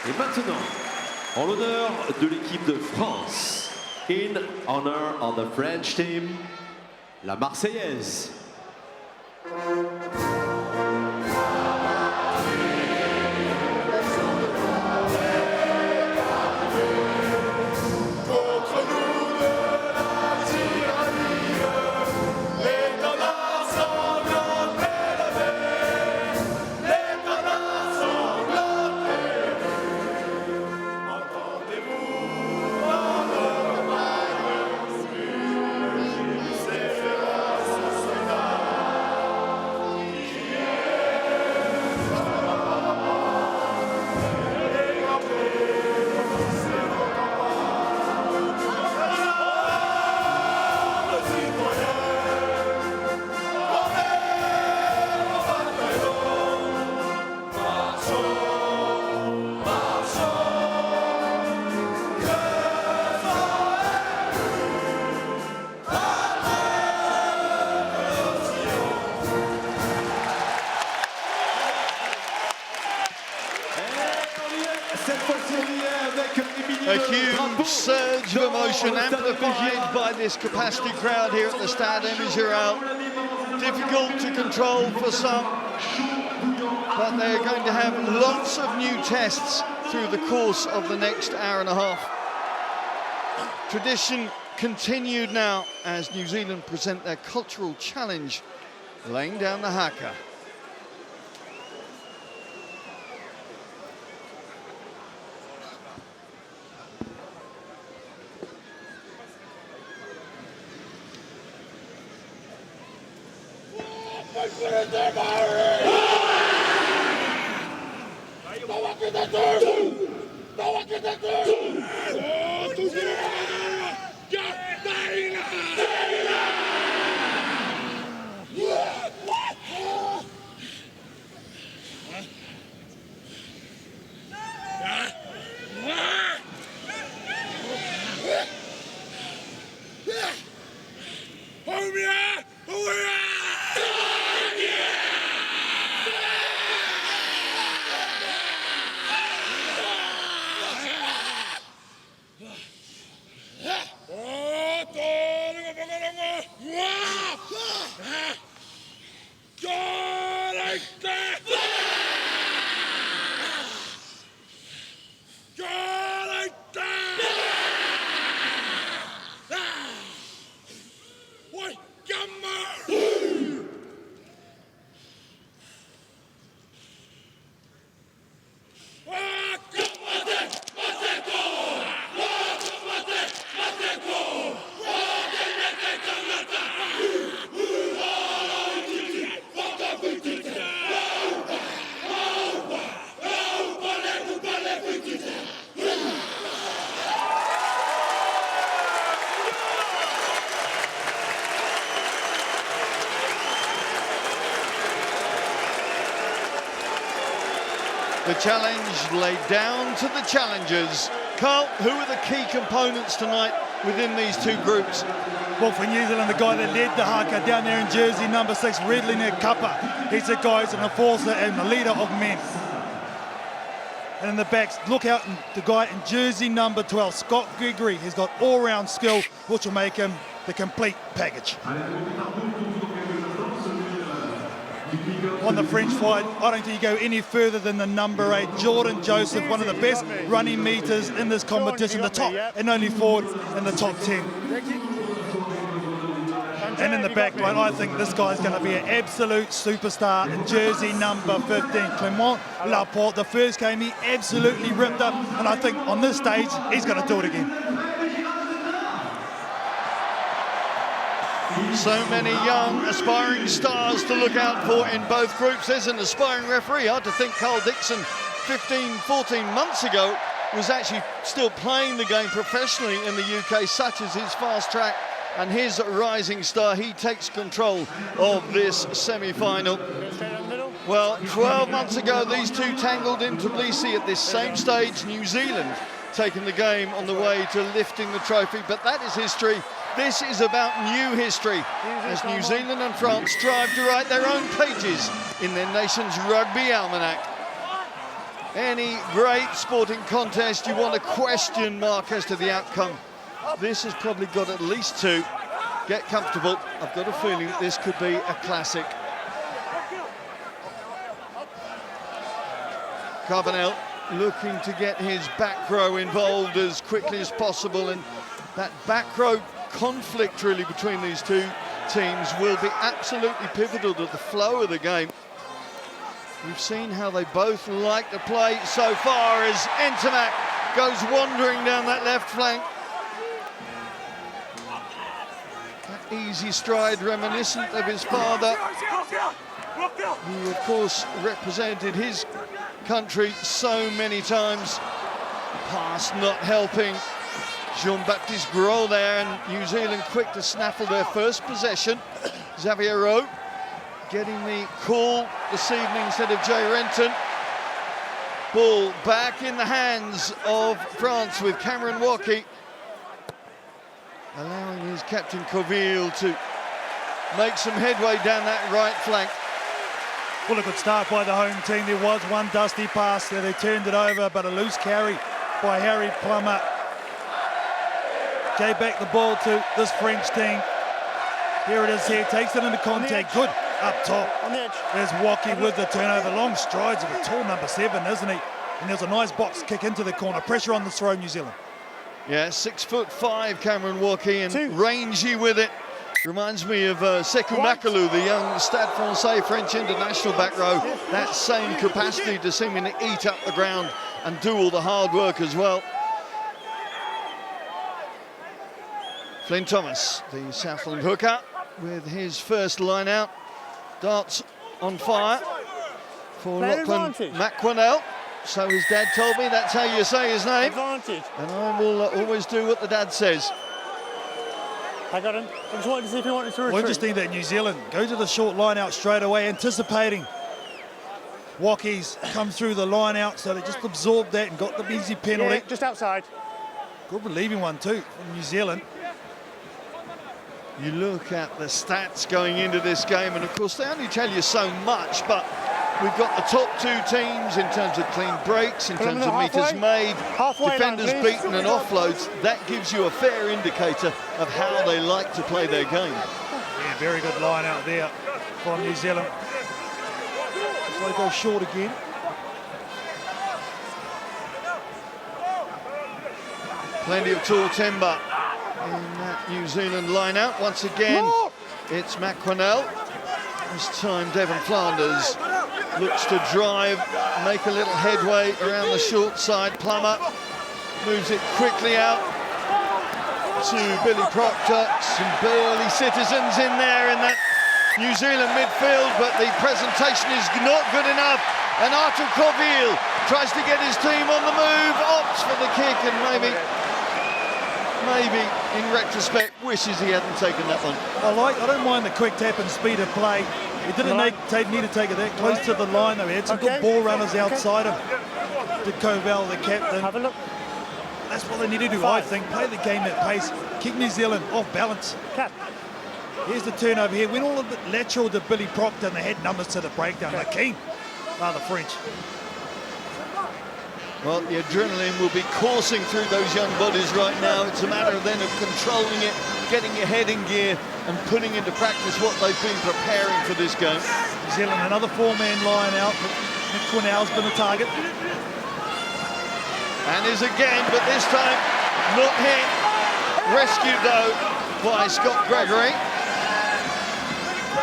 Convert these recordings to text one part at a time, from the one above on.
Et maintenant, en l'honneur de l'équipe de France, in honor of the French team, la Marseillaise. A huge surge of emotion amplified by this capacity crowd here at the Stade Émile. Difficult to control for some, but they're going to have lots of new tests through the course of the next hour and a half. Tradition continued now as New Zealand present their cultural challenge, laying down the haka. The challenge laid down to the challengers. Carl, who are the key components tonight within these two groups? Well, for New Zealand, the guy that led the haka down there in jersey number 6, Redline Kappa. He's the guy who's an enforcer and the leader of men. And in the backs, look out, the guy in jersey number 12, Scott Gregory. He's got all-round skill, which will make him the complete package. On the French side, I don't think you go any further than the number 8, Jordan Joseph, one of the best running meters in this competition, the top and only forward in the top 10. And in the back line, I think this guy's going to be an absolute superstar in jersey number 15, Clement Laporte. The first game, he absolutely ripped up, and I think on this stage, he's going to do it again. So many young, aspiring stars to look out for in both groups. There's an aspiring referee. Hard to think Carl Dixon, 15, 14 months ago, was actually still playing the game professionally in the UK, such as his fast track and his rising star. He takes control of this semi-final. Well, 12 months ago, these two tangled in Tbilisi at this same stage. New Zealand taking the game on the way to lifting the trophy, but that is history. This is about new history as New Zealand and France strive to write their own pages in their nation's rugby almanac. any great sporting contest, you want a question mark as to the outcome. This has probably got at least 2. Get comfortable. I've got a feeling this could be a classic. Carbonell looking to get his back row involved as quickly as possible, and that back row conflict really between these two teams will be absolutely pivotal to the flow of the game. We've seen how they both like to play so far as Ntamack goes wandering down that left flank. That easy stride reminiscent of his father, who of course represented his country so many times. Pass not helping. Jean-Baptiste Gros there, and New Zealand quick to snaffle their first possession. Xavier Rowe getting the call this evening instead of Jay Renton. Ball back in the hands of France with Cameron Walkie, allowing his captain Coville to make some headway down that right flank. Well, a good start by the home team. There was one dusty pass there, they turned it over, but a loose carry by Harry Plummer gave back the ball to this French team. Here it is here, takes it into contact, good up top. On the edge. There's Walkie with the turnover, long strides of a tall number 7, isn't he? And there's a nice box kick into the corner, pressure on the throw, New Zealand. Yeah, 6'5" Cameron Walkie, and 2. rangy with it. Reminds me of Sekou Makalu, the young Stade Francais French international back row. That same capacity to seemingly eat up the ground and do all the hard work as well. Flynn Thomas, the Southland hooker, with his first line out. Darts on fire for Player Lachlan advantage. McQuannell. So his dad told me that's how you say his name. Advantage. And I will always do what the dad says. I got him. I just wanted to see if he wanted to retreat. Well, interesting that New Zealand go to the short line out straight away, anticipating Walkies come through the line out, so they just absorbed that and got the easy penalty. Yeah, just outside. Good relieving one too from New Zealand. You look at the stats going into this game, and of course they only tell you so much, but we've got the top 2 teams in terms of clean breaks, in terms of meters made, defenders beaten and offloads. That gives you a fair indicator of how they like to play their game. Yeah, very good line out there from New Zealand. So they go short again. Plenty of tall timber in that New Zealand line out. Once again, it's McQuannell. This time Devon Flanders looks to drive, make a little headway around the short side. Plummer moves it quickly out to Billy Proctor. Some burly citizens in there in that New Zealand midfield, but the presentation is not good enough. And Arthur Coville tries to get his team on the move, opts for the kick, and maybe in retrospect wishes he hadn't taken that one. I don't mind the quick tap and speed of play. He didn't need to take it that close to the line though. He had some good ball runners outside him. To Covell, the captain. Have a look. That's what they need to do, I think. Play the game at pace. Keep New Zealand off balance. Cap. Here's the turnover here. Went all a bit lateral to Billy Proctor, and they had numbers to the breakdown. They're keen. The French. Well, the adrenaline will be coursing through those young bodies right now. It's a matter then of controlling it, getting your head in gear and putting into practice what they've been preparing for this game. New Zealand, another 4-man line out. McQuannell's been a target. And is again, but this time not hit. Rescued though by Scott Gregory.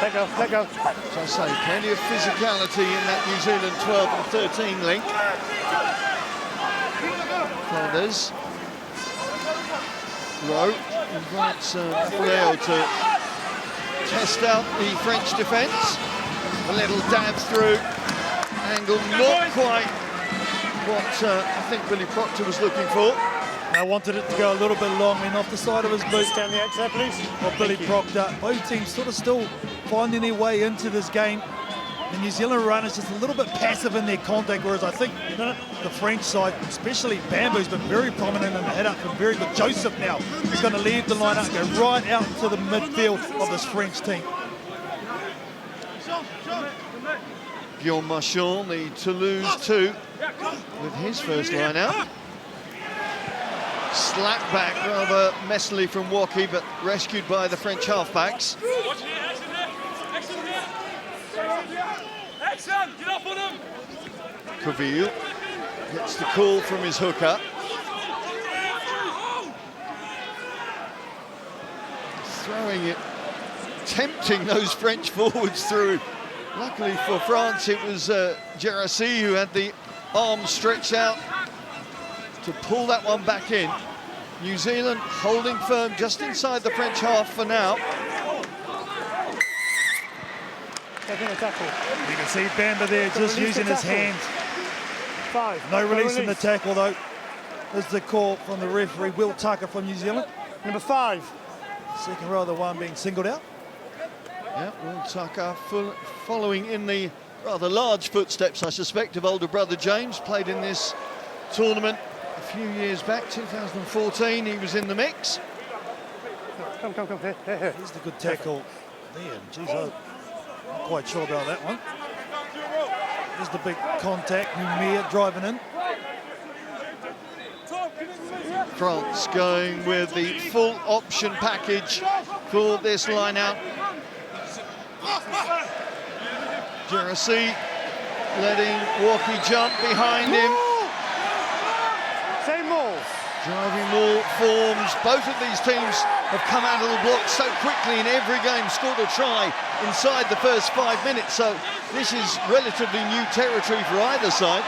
Let go, let go. As I say, plenty of physicality in that New Zealand 12 and 13 link. Flanders. Rowe invites Leo to test out the French defence. A little dab through. Angle not quite what I think Billy Proctor was looking for. I wanted it to go a little bit long, went off the side of his boot. Down the edge there, please. Of Billy Proctor. Both teams sort of still finding their way into this game. The New Zealand runners just a little bit passive in their contact, whereas I think the French side, especially Bamboo's been very prominent in the head-up and very good. Joseph now is going to leave the line up, go right out to the midfield of this French team. Guillaume Marchand, the Toulouse 2, with his first line out. Slapped back rather messily from Woki, but rescued by the French halfbacks. Coville gets the call from his hooker. Throwing it, tempting those French forwards through. Luckily for France, it was Gerassi who had the arm stretched out to pull that one back in. New Zealand holding firm just inside the French half for now. You can see Bamba there just using his hands. No release in the tackle though. There's the call from the referee, Will Tucker from New Zealand. Number 5. Second row, the one being singled out. Yeah, Will Tucker following in the rather large footsteps, I suspect, of older brother James. Played in this tournament a few years back, 2014, he was in the mix. Come. Here. Here's the good tackle there. Geez, I'm not quite sure about that one. Here's the big contact, Numir driving in. France going with the full option package for this line out. Gerassi letting Woki jump behind him. Same ball. Driving maul forms. Both of these teams have come out of the block so quickly in every game, scored a try inside the first 5 minutes. So this is relatively new territory for either side,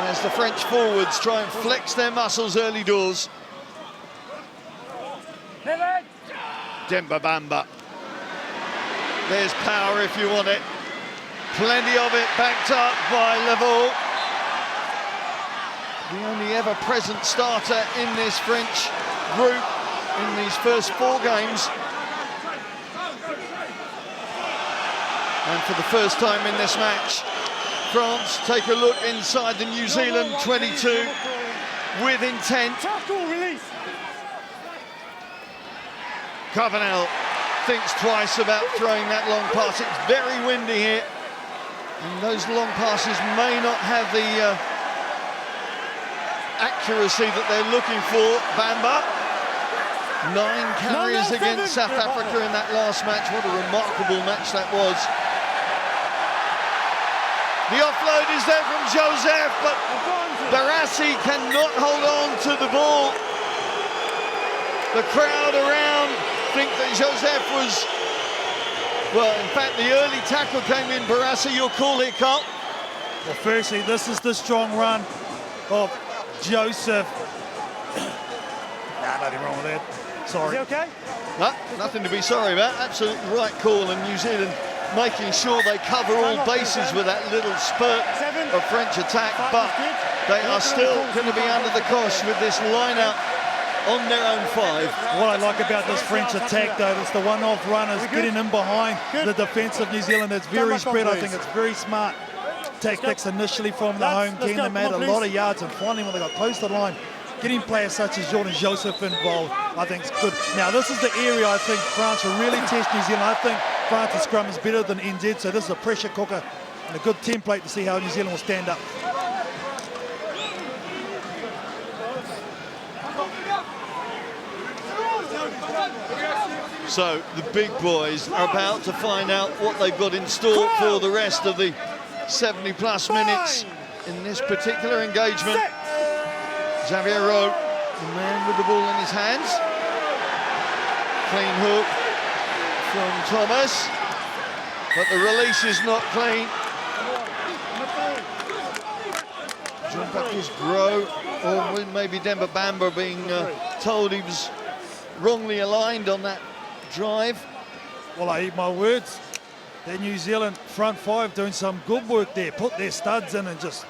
as the French forwards try and flex their muscles early doors. Demba Bamba. There's power if you want it. Plenty of it, backed up by Leveau. The only ever present starter in this French group in these first 4 games. And for the first time in this match, France take a look inside the New Zealand 22 with intent. Cavanel thinks twice about throwing that long pass. It's very windy here, and those long passes may not have the accuracy that they're looking for. Bamba, 9 carries against South Africa in that last match. What a remarkable match that was. The offload is there from Joseph, but Barassi cannot hold on to the ball. The crowd around think that Joseph was, well, in fact, the early tackle came in. Barassi, your call here, Carl. Well, firstly, this is the strong run of Joseph. Nah, nothing wrong with that. Sorry. Is he okay? No, nothing to be sorry about. Absolutely right call, and New Zealand making sure they cover all bases with that little spurt of French attack, but they are still going to be under the cosh with this line-out on their own 5. What I like about this French attack, though, is the one-off runners getting in behind the defence of New Zealand. It's very spread. I think it's very smart tactics initially from the home team. They made a lot of yards, and finally when they got close to the line, getting players such as Jordan Joseph involved, I think it's good. Now, this is the area I think France will really test New Zealand. I think France's scrum is better than NZ, so this is a pressure cooker and a good template to see how New Zealand will stand up. So the big boys are about to find out what they've got in store for the rest of the 70-plus minutes in this particular engagement. Xavier Rowe, the man with the ball in his hands. Clean hook from Thomas, but the release is not clean. Jean-Baptiste Gros, or maybe Demba Bamba being told he was wrongly aligned on that drive. Well, I eat my words. The New Zealand front 5 doing some good work there. Put their studs in and just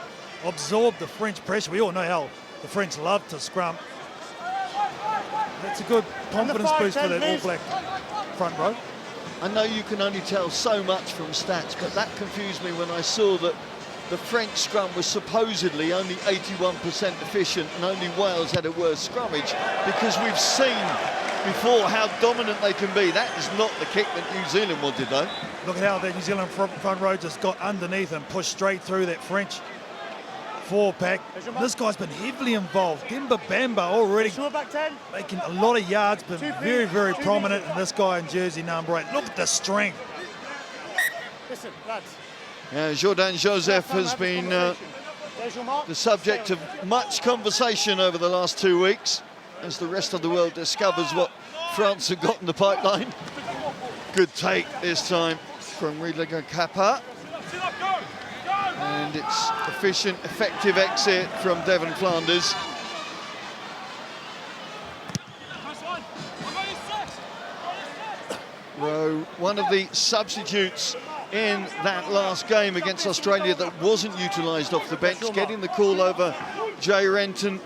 absorb the French pressure. We all know how the French love to scrum. That's a good confidence boost for that All Black front row. I know you can only tell so much from stats, but that confused me when I saw that the French scrum was supposedly only 81% efficient and only Wales had a worse scrummage, because we've seen before how dominant they can be. That is not the kick that New Zealand wanted, though. Look at how the New Zealand front row just got underneath and pushed straight through that French four-pack. This guy's been heavily involved. Demba Bamba already making a lot of yards, been very, very prominent in this guy in jersey number 8. Look at the strength. Listen, lads. Yeah, Jordan Joseph has been the subject of much conversation over the last 2 weeks as the rest of the world discovers what France have got in the pipeline. Good take this time from Riedlinger Kappa. And it's efficient, effective exit from Devon Flanders. Rowe, one of the substitutes in that last game against Australia that wasn't utilised off the bench, getting the call over Jay Renton.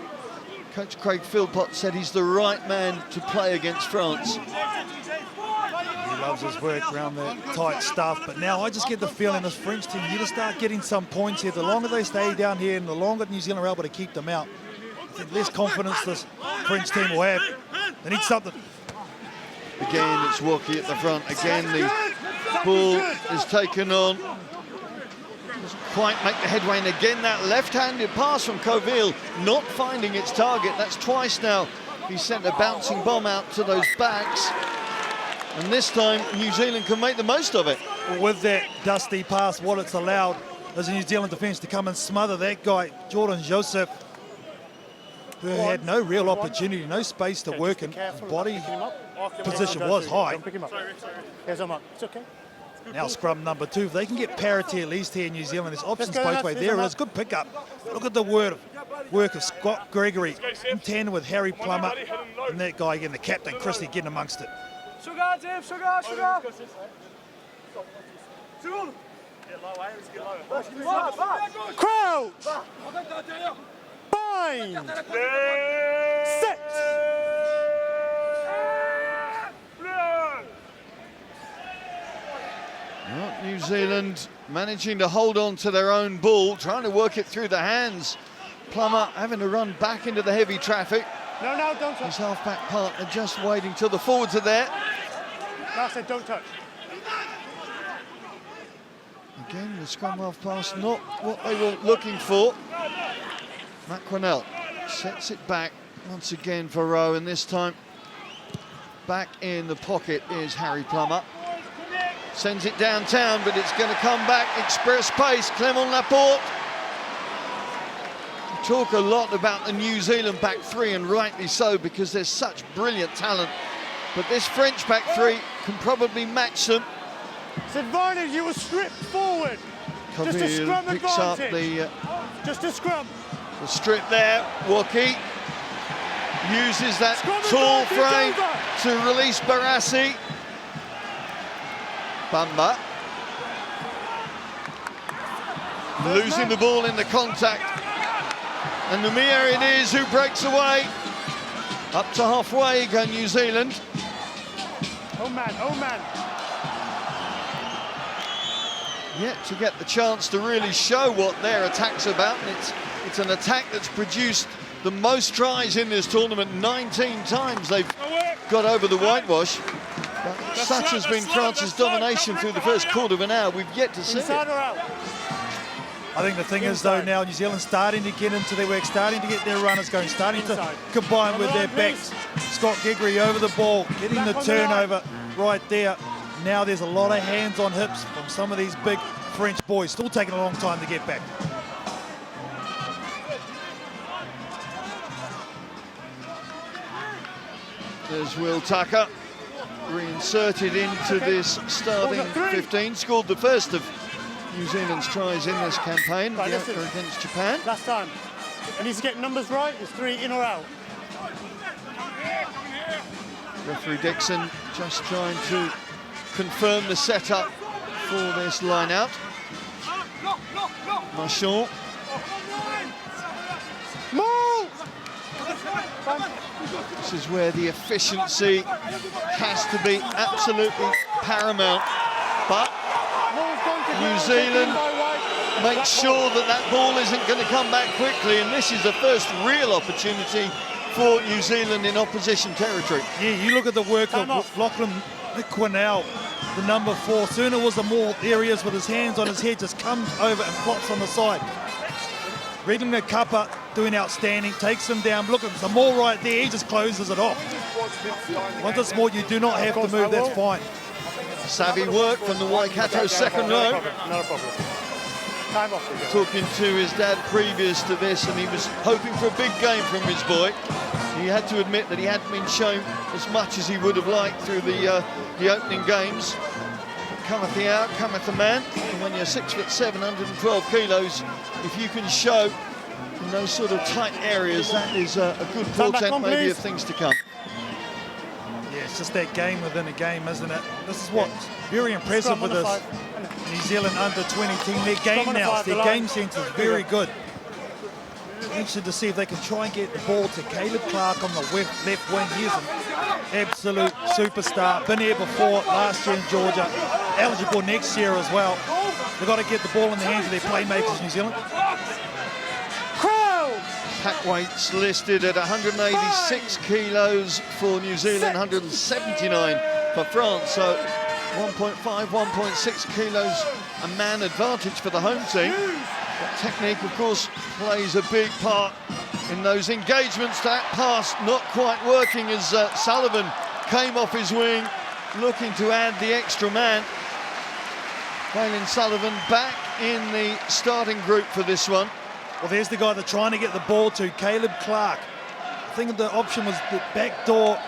Coach Craig Philpott said he's the right man to play against France. He loves his work around the tight stuff, but now I just get the feeling this French team, you just start getting some points here. The longer they stay down here and the longer New Zealand are able to keep them out, I think less confidence this French team will have. They need something. Again, it's Walkie at the front. Again, the ball is taken on. Doesn't quite make the headway. And again, that left-handed pass from Coville not finding its target. That's twice now he sent a bouncing bomb out to those backs. And this time, New Zealand can make the most of it. Well, with that dusty pass, what it's allowed is the New Zealand defence to come and smother that guy, Jordan Joseph, who had no real opportunity, no space to work, and his body position was high. It's okay. Now scrum number 2. If they can get parity at least here in New Zealand, there's options both ways. There it is, good pickup. Look at the work of Scott Gregory in tandem with Harry Plummer. And that guy again, the captain, Christie, getting amongst it. Crouch! Bind! Set! Well, New Zealand managing to hold on to their own ball, trying to work it through the hands. Plummer having to run back into the heavy traffic. No, don't touch. His half-back partner just waiting till the forwards are there. No, I said don't touch. Again, the scrum half pass, not what they were looking for. Matt Cornell sets it back once again for Rowe, and this time back in the pocket is Harry Plummer. Sends it downtown, but it's going to come back express pace. Clement Laporte. We talk a lot about the New Zealand back three, and rightly so, because there's such brilliant talent. But this French back three can probably match them. It's advantage, you were stripped forward. Just a scrum picks up advantage. Just a scrum. The strip there. Woki uses that Scrum tall advantage frame to release Barassi. Bamba losing the ball in the contact, and Numia it is who breaks away. Up to halfway go New Zealand. Oh man. Yet to get the chance to really show what their attack's about, and it's an attack that's produced the most tries in this tournament. 19 times they've got over the whitewash. But such has been France's domination through the first quarter of an hour, we've yet to see it. Inside or out? I think the thing is, though, now New Zealand starting to get into their work, starting to get their runners going, starting to combine with their backs. Scott Gregory over the ball, getting the turnover right there. Now there's a lot of hands on hips from some of these big French boys, still taking a long time to get back. There's Will Tucker, reinserted into this starting 15, scored the first of New Zealand's tries in this campaign, the outcome against Japan. Last time. He needs to get numbers right. It's 3 in or out. Referee Dixon just trying to confirm the setup for this line-out. Marchand. Move! This is where the efficiency has to be absolutely paramount. But New Zealand makes sure that that ball isn't going to come back quickly, and this is the first real opportunity for New Zealand in opposition territory. Yeah, you look at the work of Lachlan McQuinnell, the number 4. Sooner was the more areas with his hands on his head, just comes over and flops on the side. Reading the cuppa, doing outstanding, takes him down. Look at the more right there, he just closes it off. Once it's more, you do not have to move, that's fine. Savvy work from the Waikato second row. Not a problem. Time off. Talking to his dad previous to this, and he was hoping for a big game from his boy. He had to admit that he hadn't been shown as much as he would have liked through the opening games. But cometh the hour, cometh the man. And when you're 6'7", 112 kilos, if you can show in those sort of tight areas, that is a good portent maybe of things to come. Yeah, it's just that game within a game, isn't it? This is what's very impressive with this New Zealand under-20 team. Their game now, their game sense is very good. Interested to see if they can try and get the ball to Caleb Clark on the left wing. He's an absolute superstar. Been here before, last year in Georgia. Eligible next year as well. They've got to get the ball in the hands of their playmakers, New Zealand. Pack weights listed at 186 kilos for New Zealand, 179 for France. So 1.5, 1.6 kilos a man advantage for the home team. But technique, of course, plays a big part in those engagements. That pass not quite working as Sullivan came off his wing, looking to add the extra man. Waylon Sullivan back in the starting group for this one. Well, there's the guy they're trying to get the ball to, Caleb Clark. I think the option was the backdoor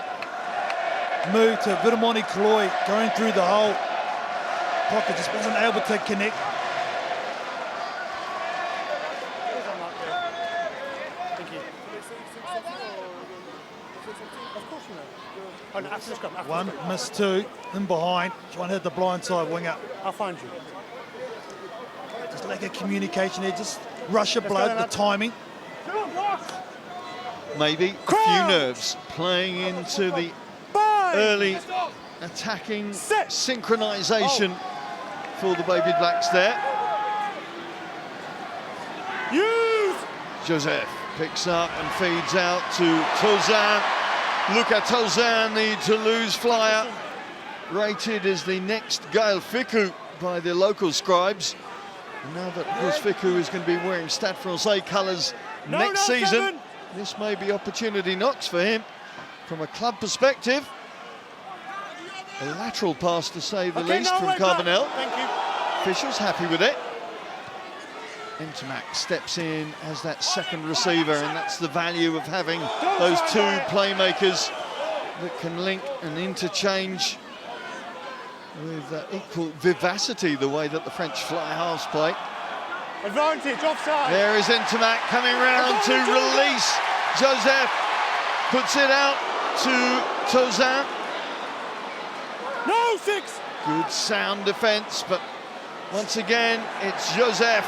move to Vitamoni Kaloi, going through the hole. Pocket just wasn't able to connect. One, missed 2, in behind, trying to hit the blind side winger. I'll find you. Just lack of communication there, just rush of blood, the timing. Maybe a few nerves playing into the early attacking synchronisation for the Baby Blacks there. Joseph picks up and feeds out to Tauzin. Luca Tauzin, the Toulouse flyer, rated as the next Gael Fickou by the local scribes. And now that, of course, Fickou is going to be wearing Stade Francais colours next season, this may be opportunity knocks for him. From a club perspective, a lateral pass to say the least from Carbonell. Thank you. Officials happy with it. Ntamack steps in as that second receiver, and that's the value of having those 2 playmakers that can link and interchange with equal vivacity, the way that the French fly halves play. Advantage, offside. There is Ntamack coming round to release. Joseph puts it out to Tauzin. No, 6. Good sound defence, but once again, it's Joseph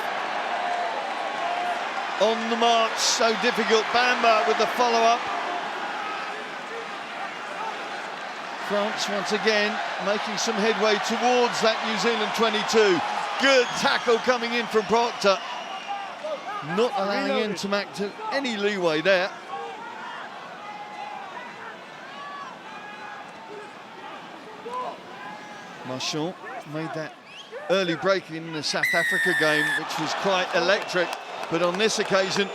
on the march, so difficult. Bamba with the follow-up. France once again making some headway towards that New Zealand 22. Good tackle coming in from Proctor. Not allowing Ntamack to any leeway there. Marchand made that early break in the South Africa game, which was quite electric. But on this occasion,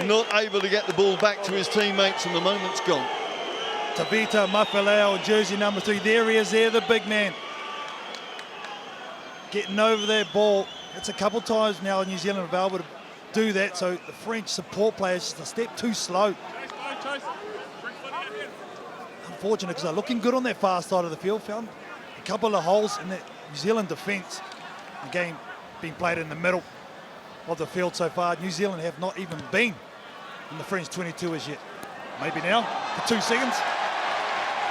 not able to get the ball back to his teammates, and the moment's gone. Tabita Mafaleo, jersey number 3. There he is there, the big man. Getting over that ball. It's a couple times now New Zealand have been able to do that, so the French support players just a step too slow. Unfortunate, because they're looking good on that far side of the field. Found a couple of holes in that New Zealand defence. The game being played in the middle of the field so far. New Zealand have not even been in the French 22 as yet. Maybe now for 2 seconds.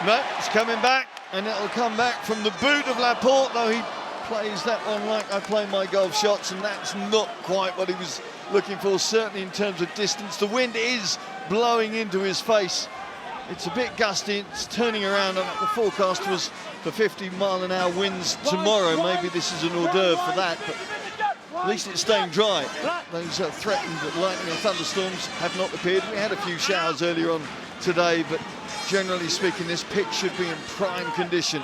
No, it's coming back, and it'll come back from the boot of Laporte, though he plays that one like I play my golf shots, and that's not quite what he was looking for, certainly in terms of distance. The wind is blowing into his face. It's a bit gusty, it's turning around, and the forecast was for 50-mile-an-hour winds tomorrow. Maybe this is an hors d'oeuvre for that, but At least it's staying dry. Those threatened lightning and thunderstorms have not appeared. We had a few showers earlier on today, but generally speaking, this pitch should be in prime condition.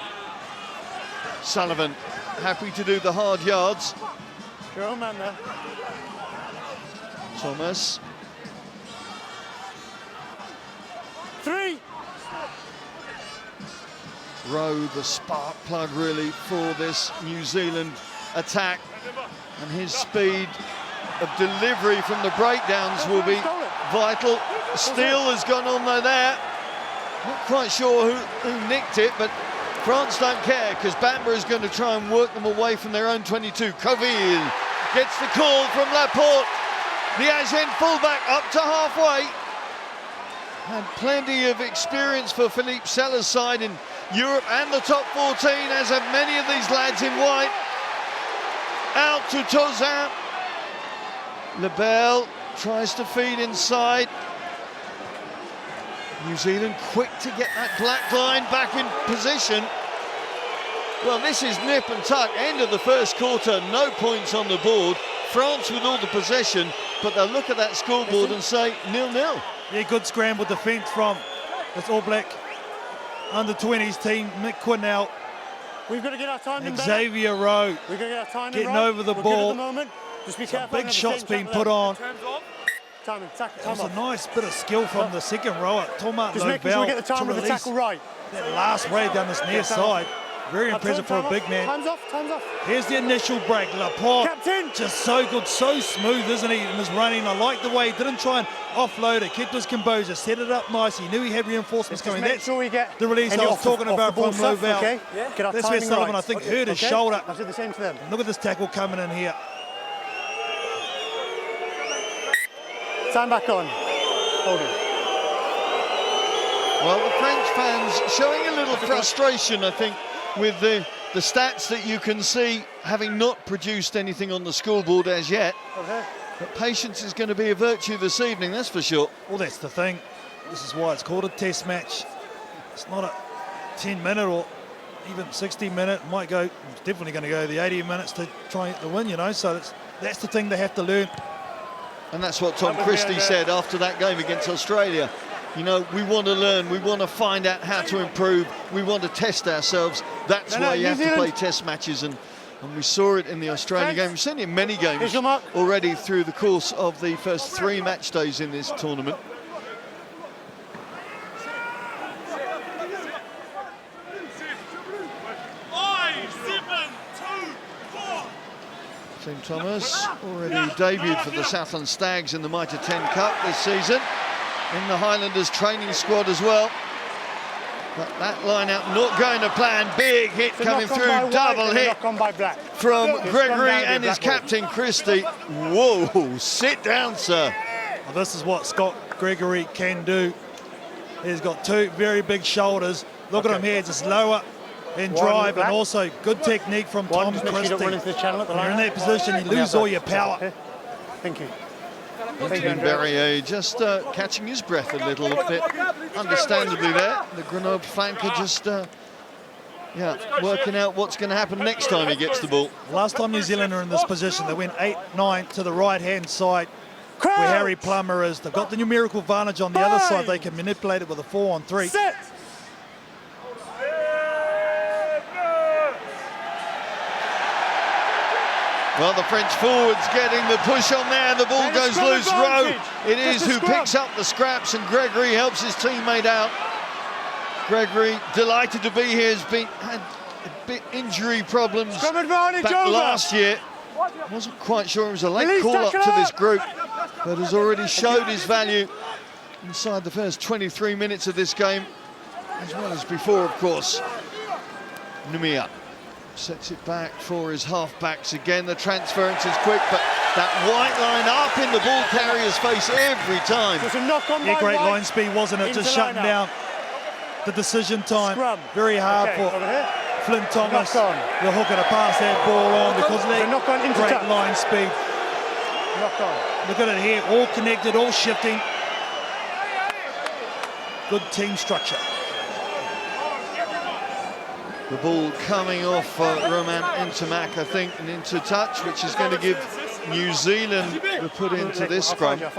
Sullivan happy to do the hard yards. Your own man there. Thomas. 3. Rowe, the spark plug really for this New Zealand attack, and his speed of delivery from the breakdowns will be vital. Steele has gone on there. Not quite sure who nicked it, but France don't care because Bamber is going to try and work them away from their own 22. Coville gets the call from Laporte. The Agen fullback up to halfway. Had plenty of experience for Philippe Seller's side in Europe and the top 14, as have many of these lads in white. Out to Tauzin. Lebel tries to feed inside. New Zealand quick to get that black line back in position. Well, this is nip and tuck. End of the first quarter, no points on the board. France with all the possession, but they'll look at that scoreboard and say 0-0. Yeah, good scramble defence from this All Black under-20s team. Mick Quinnell, We've got to get our timing better. Xavier Rowe We've got to get our timing getting right. over the We're ball. good at the moment. Just be careful. Big shots being put on. Timing, That time was a off. nice bit of skill from the second rower, Thomas Just making sure we Nobel, get the time to of the release tackle right. that last raid down this near side. Very impressive for a big man. Time's off, time's off. Here's the initial break. Laporte, Captain! just so good, so smooth, isn't he, in his running? I like the way he didn't try and offload it, kept his composure, set it up nice. He knew he had reinforcements Just coming. make That's sure we get the release any I was off talking the about ball from stuff, Lovell. okay? Get our That's where timing Sullivan, right. I think, hurt his Okay? shoulder. I'll do the same to them. Look at this tackle coming in here. Time back on. Hold it. Well, the French fans showing a little frustration, I think, with the stats that you can see, having not produced anything on the scoreboard as yet. Okay. But patience is going to be a virtue this evening, that's for sure. Well, that's the thing. This is why it's called a test match. It's not a 10-minute or even 60-minute. Might go, it's definitely going to go the 80 minutes to try and get the win, you know. So that's the thing they have to learn. And that's what Tom Christie said after that game against Australia. You know, we want to learn, we want to find out how to improve, we want to test ourselves. That's why you have to play test matches, and we saw it in the Australian game. We've seen it in many games already through the course of the first 3 match days in this tournament. Tim Thomas already debuted for the Southland Stags in the Mitre 10 Cup this season, in the Highlanders training squad as well. But that line-out not going to plan. Big hit coming through, double hit from Gregory and his captain Christie. Whoa, sit down, sir. Well, this is what Scott Gregory can do. He's got 2 very big shoulders. Look at him here, just lower and drive, and also good technique from Tom Christie. When you're in that position, you lose all your power. Thank you. Anthony Barrier just catching his breath a little bit, understandably there. The Grenoble flanker just working out what's going to happen next time he gets the ball. Last time New Zealand are in this position, they went 8-9 to the right-hand side, where Harry Plummer is. They've got the numerical advantage on the other side. They can manipulate it with a 4-on-3. Set. Well, the French forwards getting the push on there. The ball goes loose. Rowe, it is who picks up the scraps, and Gregory helps his teammate out. Gregory, delighted to be here, had a bit injury problems back last year. Wasn't quite sure it was a late call-up to this group, but has already showed his value inside the first 23 minutes of this game, as well as before, of course. Numia sets it back for his half-backs again. The transference is quick, but that white line up in the ball carrier's face every time. Yeah, great line speed, wasn't it? Just shutting down the decision time. Very hard for Flynn Thomas. The hooker to pass that ball on because of that great line speed. Look at it here, all connected, all shifting. Good team structure. The ball coming off Romain Ntamack, I think, and into touch, which is going to give New Zealand were put into this scrum. Well,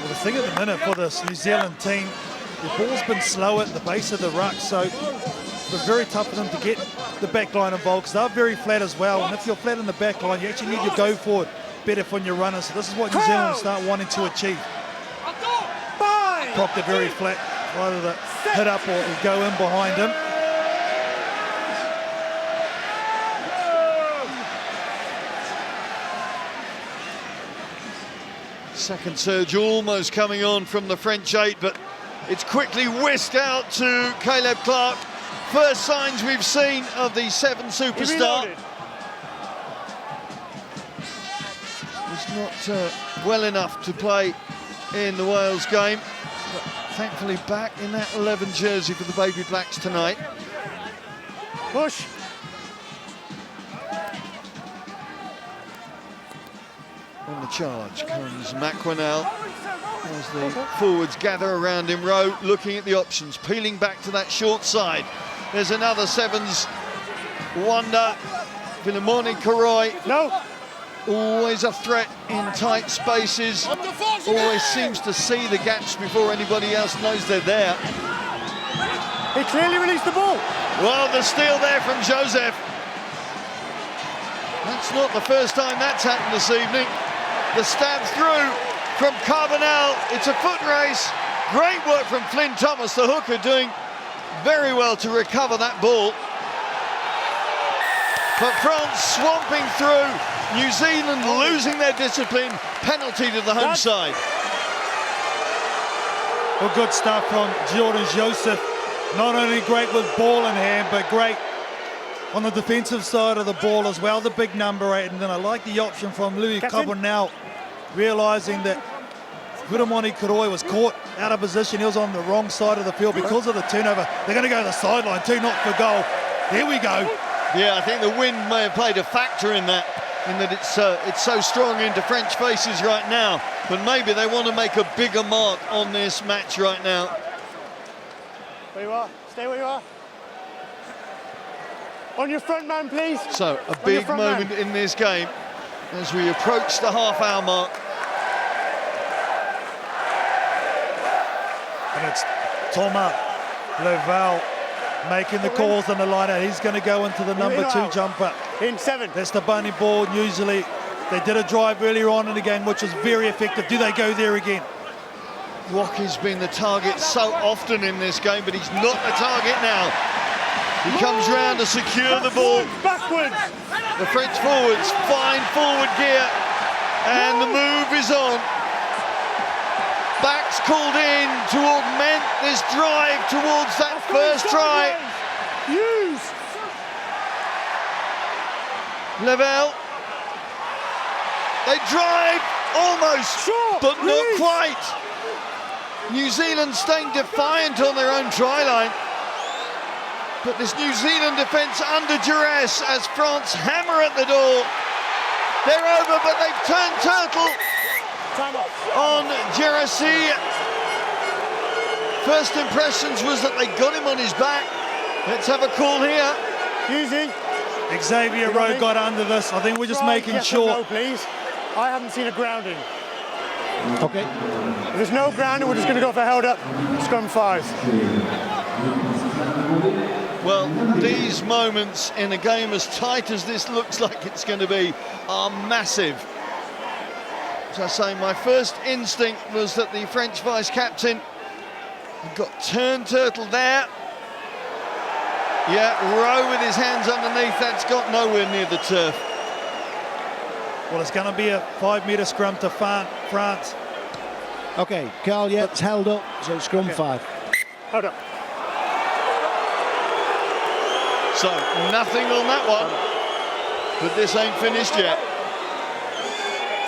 the thing at the minute for this New Zealand team, the ball's been slow at the base of the ruck, so it's been very tough for them to get the back line involved because they're very flat as well. And if you're flat in the back line, you actually need to go forward better from your runners. So this is what New Zealand start wanting to achieve. Propped it very flat, either to hit up or go in behind him. Second surge almost coming on from the French 8, but it's quickly whisked out to Caleb Clark. First signs we've seen of the 7 superstar. He's not well enough to play in the Wales game, but thankfully back in that 11 jersey for the Baby Blacks tonight. Push. On the charge comes Macquinell as the forwards gather around him, Rowe looking at the options, peeling back to that short side. There's another Sevens wonder, Philemoni Karoy. No. Always a threat in tight spaces, always seems to see the gaps before anybody else knows they're there. He clearly released the ball. Well, the steal there from Joseph. That's not the first time that's happened this evening. The stab through from Carbonell. It's a foot race. Great work from Flynn Thomas, the hooker, doing very well to recover that ball. But France swamping through. New Zealand losing their discipline. Penalty to the home side. Well, good stuff from Jordan Joseph. Not only great with ball in hand, but great on the defensive side of the ball as well, the big number 8. And then I like the option from Louis Carbonell, realising that Philemoni Karoy was caught out of position. He was on the wrong side of the field because of the turnover. They're going to go to the sideline too, not for goal. Here we go. Yeah, I think the wind may have played a factor in that it's so strong into French faces right now. But maybe they want to make a bigger mark on this match right now. Where you are. Stay where you are. On your front man, please. So, a big moment in this game as we approach the half-hour mark. And it's Thomas Leval making the calls on the line out. He's going to go into the number 2 jumper. In 7. That's the bunny ball. Usually they did a drive earlier on in the game, which was very effective. Do they go there again? Wocky's been the target so often in this game, but he's not the target now. He comes round to secure the ball. Backwards. The French forwards find forward gear, and the move is on. Backs called in to augment this drive towards that first try. Use. Level. They drive almost, but not quite. New Zealand staying defiant on their own try line. But this New Zealand defence under duress as France hammer at the door. They're over, but they've turned turtle on Gerasi. First impressions was that they got him on his back. Let's have a call here. Easy. Xavier Rowe got under this. I think we're just making yes sure. No, please. I haven't seen a grounding. Okay. If there's no grounding, we're just going to go for held up. Scrum 5. Well, these moments in a game as tight as this looks like it's going to be are massive. As I say, my first instinct was that the French vice-captain got turned turtle there. Yeah, Rowe with his hands underneath, that's got nowhere near the turf. Well, it's going to be a 5-metre scrum to France. Okay, Carl, yeah, it's held up, so it's scrum 5. Hold up. So, nothing on that one, but this ain't finished yet.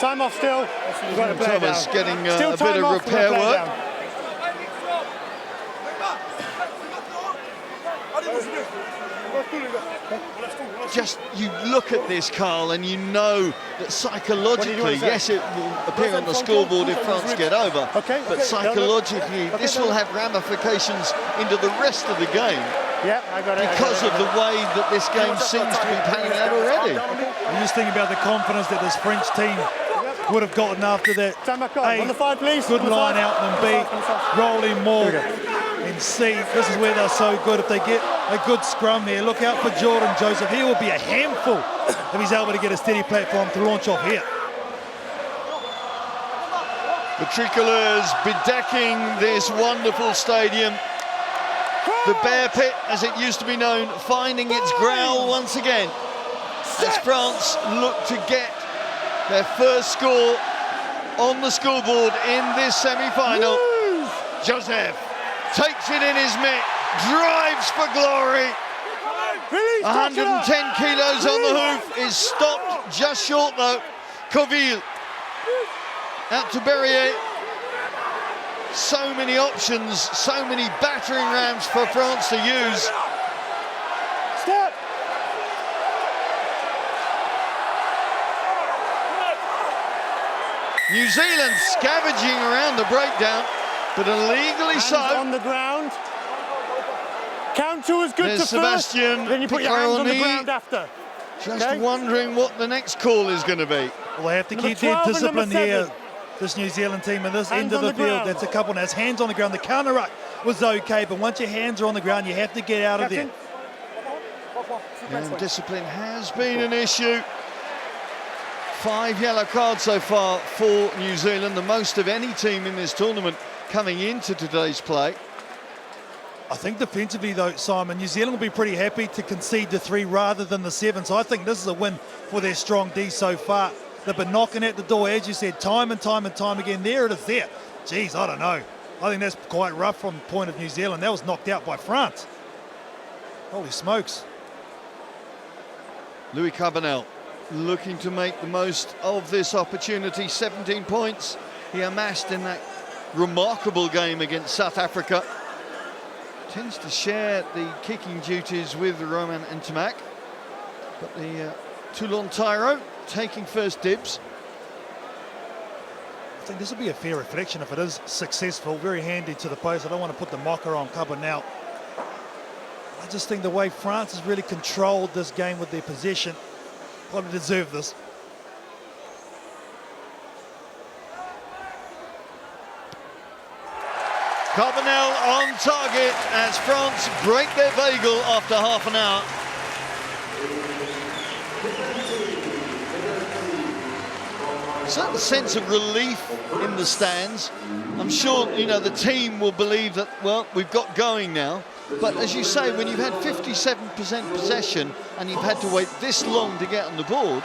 Time off still. We've got to play Thomas down. getting Still a bit of repair work. Down. Just, you look at this, Carl, and you know that psychologically, yes, it will appear on the scoreboard if France get over, but psychologically, this will have ramifications into the rest of the game. Yep, I got it. because of the way that this game seems to be panning out already. I'm just thinking about the confidence that this French team would have gotten after that. Ntamack A, on the 5, please. good On the line 5. out, and B, rolling more. And C, this is where they're so good. If they get a good scrum here, look out for Jordan Joseph. He will be a handful if he's able to get a steady platform to launch off here. The tricolours bedecking this wonderful stadium. The Bear Pit, as it used to be known, finding its growl once again as France look to get their first score on the scoreboard in this semi-final. Joseph takes it in his mitt, drives for glory. 110 kilos on the hoof, is stopped just short though. Coville out to Berrier. So many options, so many battering rams for France to use. Step. New Zealand scavenging around the breakdown, but illegally Hands so. on the ground. Count to as good There's to Sebastian first, then you put your hands on the Piccaroni. ground after. Just Okay. wondering what the next call is going to be. Well, they have to Number keep their 12 and number discipline here. 7. This New Zealand team and this Hands end of on the the field, ground. that's a couple now. His hands on the ground. The counter ruck was okay, but once your hands are on the ground, you have to get out of there. Captain. And discipline has been an issue. 5 yellow cards so far for New Zealand, the most of any team in this tournament coming into today's play. I think defensively, though, Simon, New Zealand will be pretty happy to concede the 3 rather than the 7. So I think this is a win for their strong D so far. They've been knocking at the door, as you said, time and time and time again. There it is there. Geez, I don't know. I think that's quite rough from the point of New Zealand. That was knocked out by France. Holy smokes. Louis Carbonell looking to make the most of this opportunity. 17 points he amassed in that remarkable game against South Africa. Tends to share the kicking duties with Romain Ntamack. But the Toulon Tyro taking first dibs. I think this will be a fair reflection if it is successful. Very handy to the post. I don't want to put the mocker on Carbonell. I just think the way France has really controlled this game with their possession, probably deserve this. Carbonell on target as France break their bagel after half an hour. Certain sense of relief in the stands. I'm sure, you know, the team will believe that, well, we've got going now. But as you say, when you've had 57% possession and you've had to wait this long to get on the board.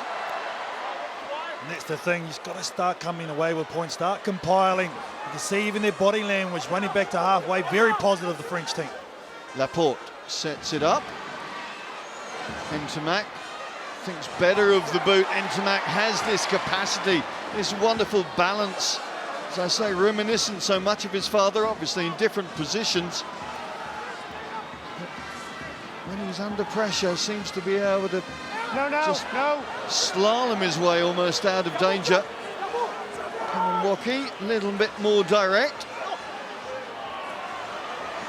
And that's the thing, you've got to start coming away with points, start compiling. You can see even their body language running back to halfway, very positive, the French team. Laporte sets it up. Ntamack thinks better of the boot. Ntamack has this capacity, this wonderful balance. As I say, reminiscent so much of his father, obviously in different positions. But when he's under pressure, seems to be able to just slalom his way almost out of danger. Kamawaki, a little bit more direct.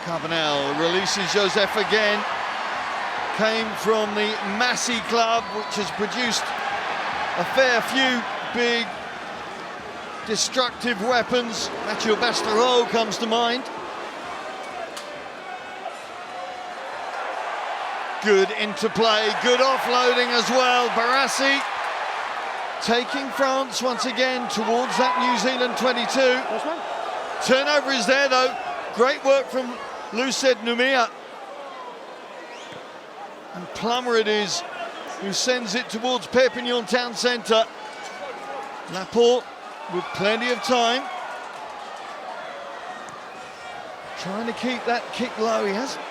Carbonell releases Joseph again. Came from the Massey club, which has produced a fair few big destructive weapons. Mathieu Bastareaud comes to mind. Good interplay, good offloading as well. Barassi taking France once again towards that New Zealand 22. Turnover is there though. Great work from Lucid Numia. And Plummer it is who sends it towards Perpignan town centre. Laporte with plenty of time. Trying to keep that kick low. He hasn't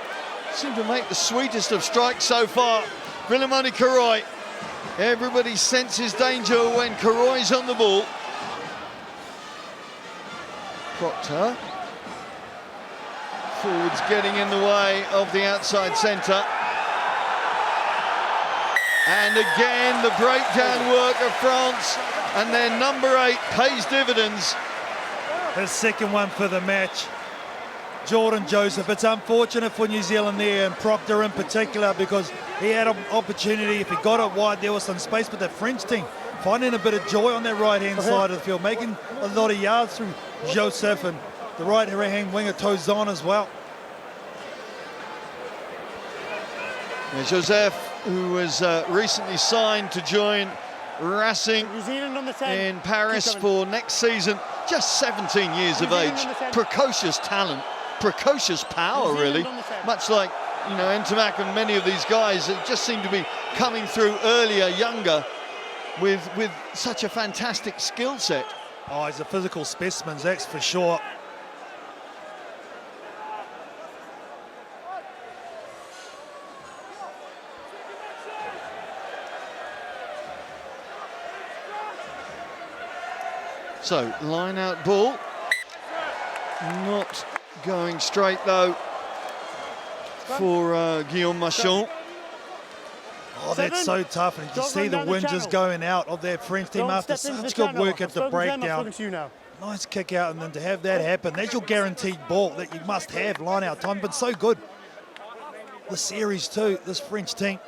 seemed to make the sweetest of strikes so far. Willemani Karoy. Everybody senses danger when Karoy's on the ball. Proctor. Forwards getting in the way of the outside centre. And again, the breakdown work of France, and their number 8 pays dividends. His second one for the match. Jordan Joseph. It's unfortunate for New Zealand there, and Proctor in particular, because he had an opportunity. If he got it wide, there was some space, but the French team finding a bit of joy on that right-hand side of the field, making a lot of yards through Joseph and the right-hand winger Tozan as well. Yeah, Joseph, who was recently signed to join Racing in Paris for next season, just 17 years of age, precocious talent, precocious power really, much like, you know, Ntamack and many of these guys that just seem to be coming through earlier, younger, with such a fantastic skill set. Oh, he's a physical specimen, that's for sure. So, line out ball. Not going straight though for Guillaume Marchand. Oh, that's so tough, and you see the wind just going out of that French team after such good work at the breakdown. Nice kick out, and then to have that happen, that's your guaranteed ball that you must have, line out time, but so good. The series too, this French team.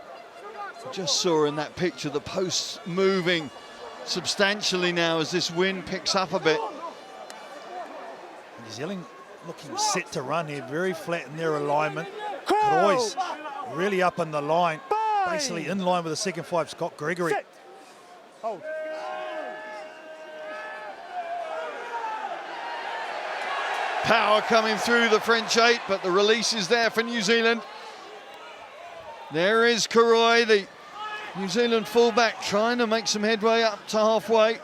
Just saw in that picture the posts moving substantially now as this wind picks up a bit. New Zealand looking set to run here, very flat in their alignment. Croy's really up in the line, basically in line with the second five, Scott Gregory. Power coming through the French 8, but the release is there for New Zealand. There is Croy, the New Zealand fullback, trying to make some headway up to halfway.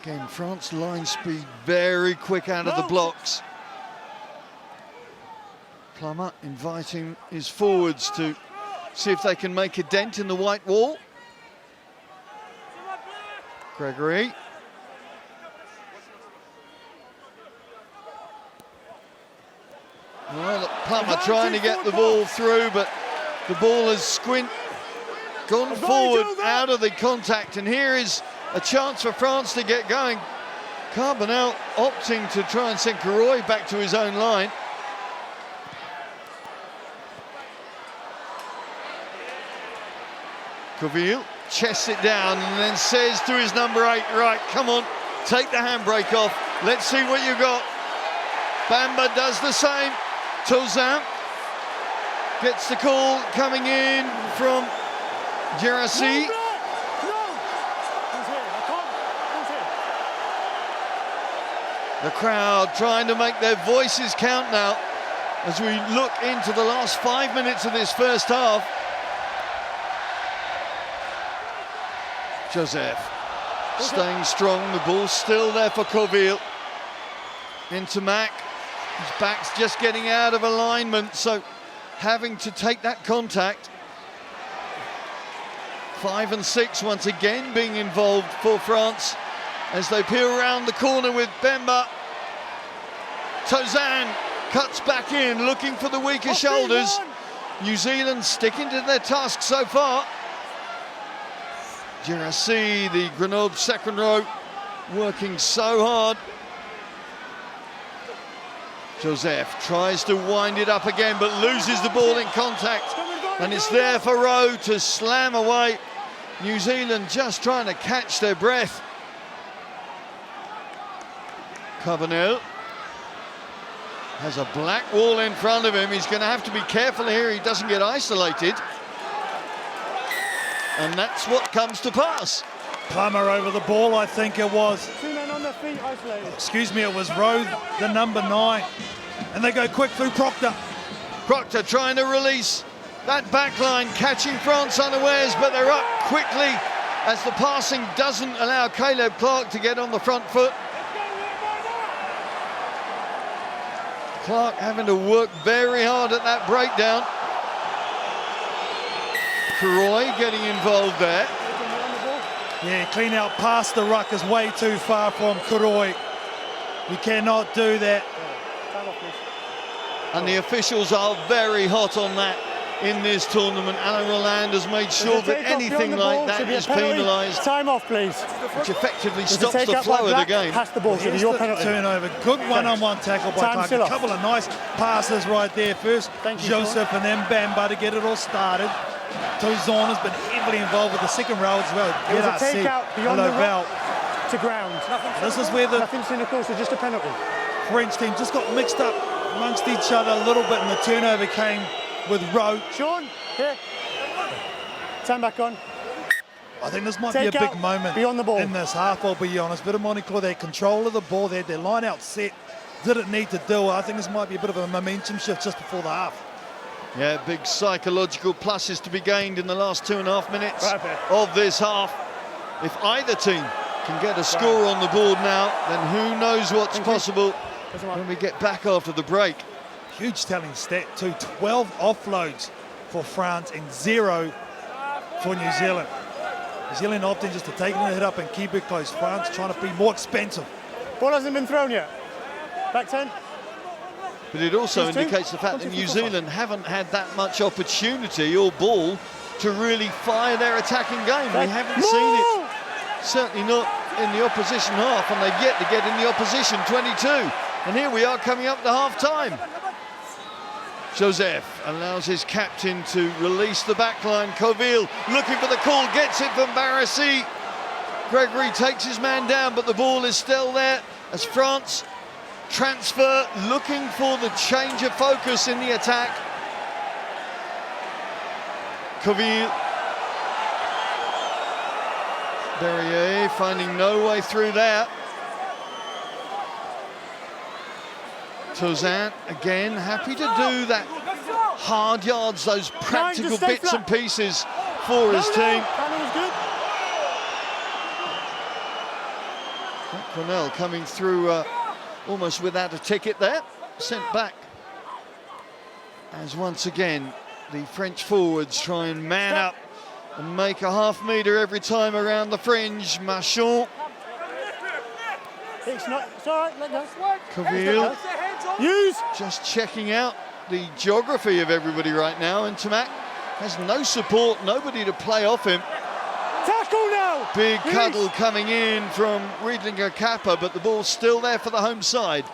Again, France line speed very quick out of the blocks. Plummer inviting his forwards to see if they can make a dent in the white wall. Gregory. Well, Plummer trying to get the ball through, but the ball has gone forward out of the contact, and here is a chance for France to get going. Carbonell opting to try and send Croy back to his own line. Coville chests it down and then says to his number 8, right, come on, take the handbrake off. Let's see what you got. Bamba does the same. Tozan gets the call coming in from Gerassi. The crowd trying to make their voices count now as we look into the last 5 minutes of this first half. Joseph staying strong, the ball's still there for Coville. Ntamack, his back's just getting out of alignment, so having to take that contact. 5 and 6 once again being involved for France as they peel around the corner with Bemba. Tozan cuts back in, looking for the weaker shoulders. New Zealand sticking to their task so far. Gerassi, the Grenoble second row, working so hard. Joseph tries to wind it up again, but loses the ball in contact. And it's there for Rowe to slam away. New Zealand just trying to catch their breath. Carbonell has a black wall in front of him. He's going to have to be careful here he doesn't get isolated. And that's what comes to pass. Plummer over the ball, I think it was. 2 men on their feet, isolated. Excuse me, it was Rowe, the number 9. And they go quick through Proctor. Proctor trying to release that back line, catching France unawares, but they're up quickly as the passing doesn't allow Caleb Clark to get on the front foot. Clark having to work very hard at that breakdown. Croy getting involved there. Yeah, clean out past the ruck is way too far from Croy. You cannot do that. And the officials are very hot on that. in this tournament. Alan Roland has made sure that anything like that is penalised, Time off, please. which effectively There's a stops the take-up flow by of the Black, game. Pass the ball, so Here's your the penalty. turnover. Good one-on-one tackle by Time Clark. still A off. couple of nice passes right there. First Thank you, Joseph and then Bamba to get it all started. Tozon has been heavily involved with the second row as well. It was a take-out beyond Hello, the Val. to ground. This is where the Nothing's in the course, so just a penalty. French team just got mixed up amongst each other a little bit, and the turnover came with Rowe. Sean, here. Time back on. I think this might be a Take big out moment beyond the ball. in this half, I'll be honest. Bit of Monaco, they had control of the ball, they had their line out set, didn't need to do it. I think this might be a bit of a momentum shift just before the half. Yeah, big psychological pluses to be gained in the last 2.5 minutes Right there. of this half. If either team can get a score on the board now, then who knows what's possible when we get back after the break. Huge telling stat too, 12 offloads for France and 0 for New Zealand. New Zealand opting just to take the hit up and keep it close. France trying to be more expensive. Ball hasn't been thrown yet. Back 10. But it also These two? indicates the fact that 1, 2, New 3, 4, 5. Zealand haven't had that much opportunity or ball to really fire their attacking game. We haven't seen it, certainly not in the opposition half, and they've yet to get in the opposition 22. And here we are coming up to half-time. Joseph allows his captain to release the backline. Coville looking for the call, gets it from Barassi. Gregory takes his man down, but the ball is still there as France transfer, looking for the change of focus in the attack. Coville. Berrier finding no way through there. Tozan again, happy to do that hard yards, those practical stay bits flat. and pieces for his team. That was good. Cornell coming through almost without a ticket there, sent back. As once again, the French forwards try and man up and make a half metre every time around the fringe. Marchand, It's all right, let go. Coville, Use. just checking out the geography of everybody right now, and Ntamack has no support, nobody to play off him. Tackle now. Big Use. cuddle coming in from Riedlinger Kappa, but the ball's still there for the home side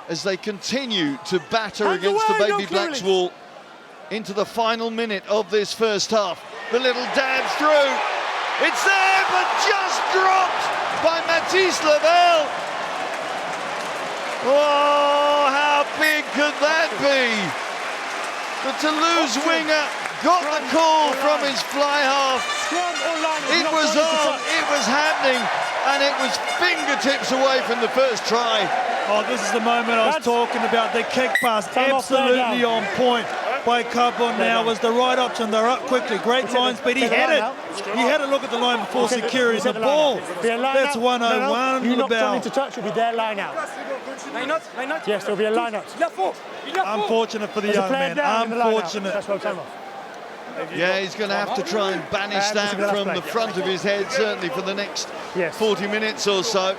as they continue to batter Hands against away, the no Baby Blacks clearly. wall into the final minute of this first half. The little dab through. It's there, but just dropped by Mathis Lavelle. Oh, how big could that be? The Toulouse winger got the call from his fly half. Scrum or line. It was on, it was happening, and it was fingertips away from the first try. Oh, this is the moment I was talking about. The kick pass, Time off, lay absolutely down. on point by Carbon now was the right option. They're up quickly. Great line speed. He take the had line it. He had a look at the line before Take the- securing the take line ball. out. Be a line That's out. 101 You the knocked bell. on into touch, it'll be their line out. Yes, there'll be a line out. Unfortunate for the There's a young player man. down in the line out. Unfortunate. That's well time off. Yeah, he's going to have to try and banish And that this is the from last the play. front of his head, certainly for the next Yes. 40 minutes or so.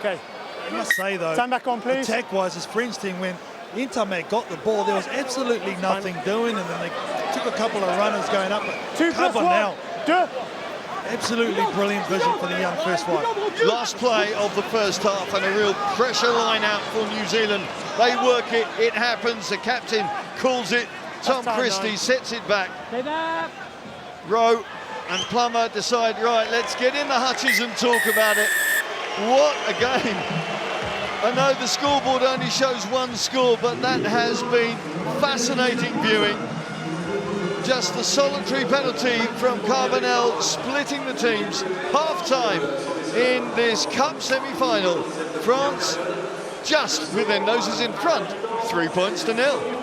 Okay. I must say though, Time back on, please. attack-wise, this French team, when Ntamack got the ball, there was absolutely nothing doing, and then they took a couple of runners going up. But 2+1. Carbon now, Deux. absolutely brilliant vision for the young first wife. Last play of the first half, and a real pressure line out for New Zealand. They work it, it happens, the captain calls it. Tom time, Christie 9. sets it back. Rowe and Plummer decide, right, let's get in the hutches and talk about it. What a game. I know the scoreboard only shows one score, but that has been fascinating viewing. Just the solitary penalty from Carbonell splitting the teams. Half-time in this Cup semi-final. France just with their noses in front, 3-0.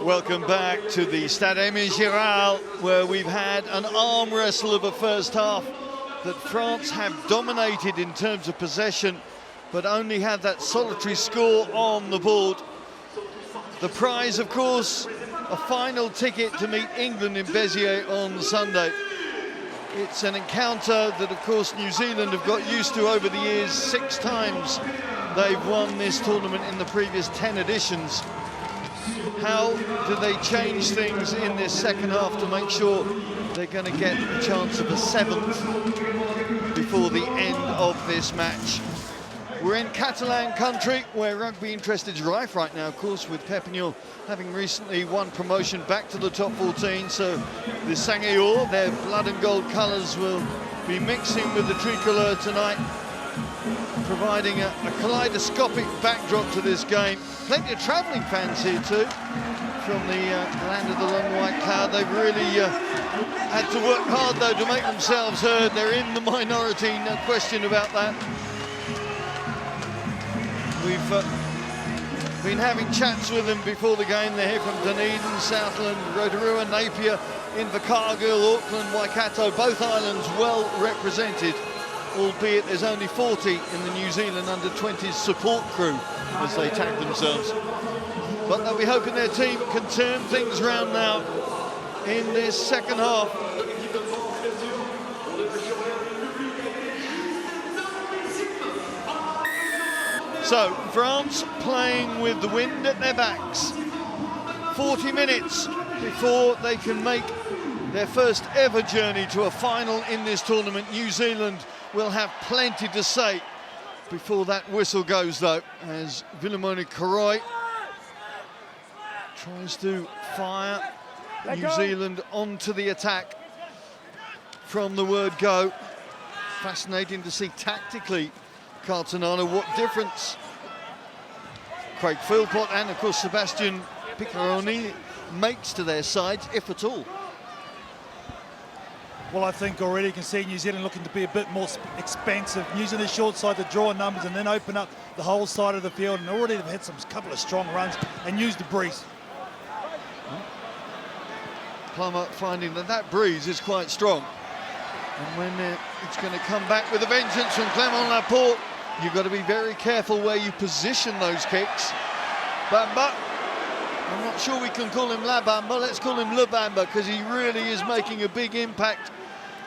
Welcome back to the Stade Aimé Giral, where we've had an arm wrestle of a first half that France have dominated in terms of possession, but only had that solitary score on the board. The prize, of course, a final ticket to meet England in Béziers on Sunday. It's an encounter that, of course, New Zealand have got used to over the years. 6 times they've won this tournament in the previous 10 editions. How do they change things in this second half to make sure they're going to get a chance of a 7th before the end of this match? We're in Catalan country, where rugby interest is rife right now, of course, with Perpignan having recently won promotion back to the top 14. So the Sangayor, their blood and gold colours, will be mixing with the tricolour tonight, providing a kaleidoscopic backdrop to this game. Plenty of travelling fans here too, from the land of the long white cloud. They've really had to work hard though to make themselves heard. They're in the minority, no question about that. We've been having chats with them before the game. They're here from Dunedin, Southland, Rotorua, Napier, Invercargill, Auckland, Waikato, both islands well represented, albeit there's only 40 in the New Zealand under-20s support crew as they tag themselves. But they'll be hoping their team can turn things around now in this second half. So, France playing with the wind at their backs. 40 minutes before they can make their first ever journey to a final in this tournament. New Zealand will have plenty to say before that whistle goes, though, as Villemoni Karoi tries to fire New Zealand onto the attack from the word go. Fascinating to see tactically, Cartonano, what difference Craig Philpott and, of course, Sebastian Piccaroni makes to their sides, if at all. Well, I think already you can see New Zealand looking to be a bit more expansive, using the short side to draw numbers and then open up the whole side of the field, and already they've had some couple of strong runs and used the breeze. Plummer finding that that breeze is quite strong. And when it's going to come back with a vengeance from Clement Laporte, you've got to be very careful where you position those kicks. Bamba, I'm not sure we can call him La Bamba, let's call him Le Bamba, because he really is making a big impact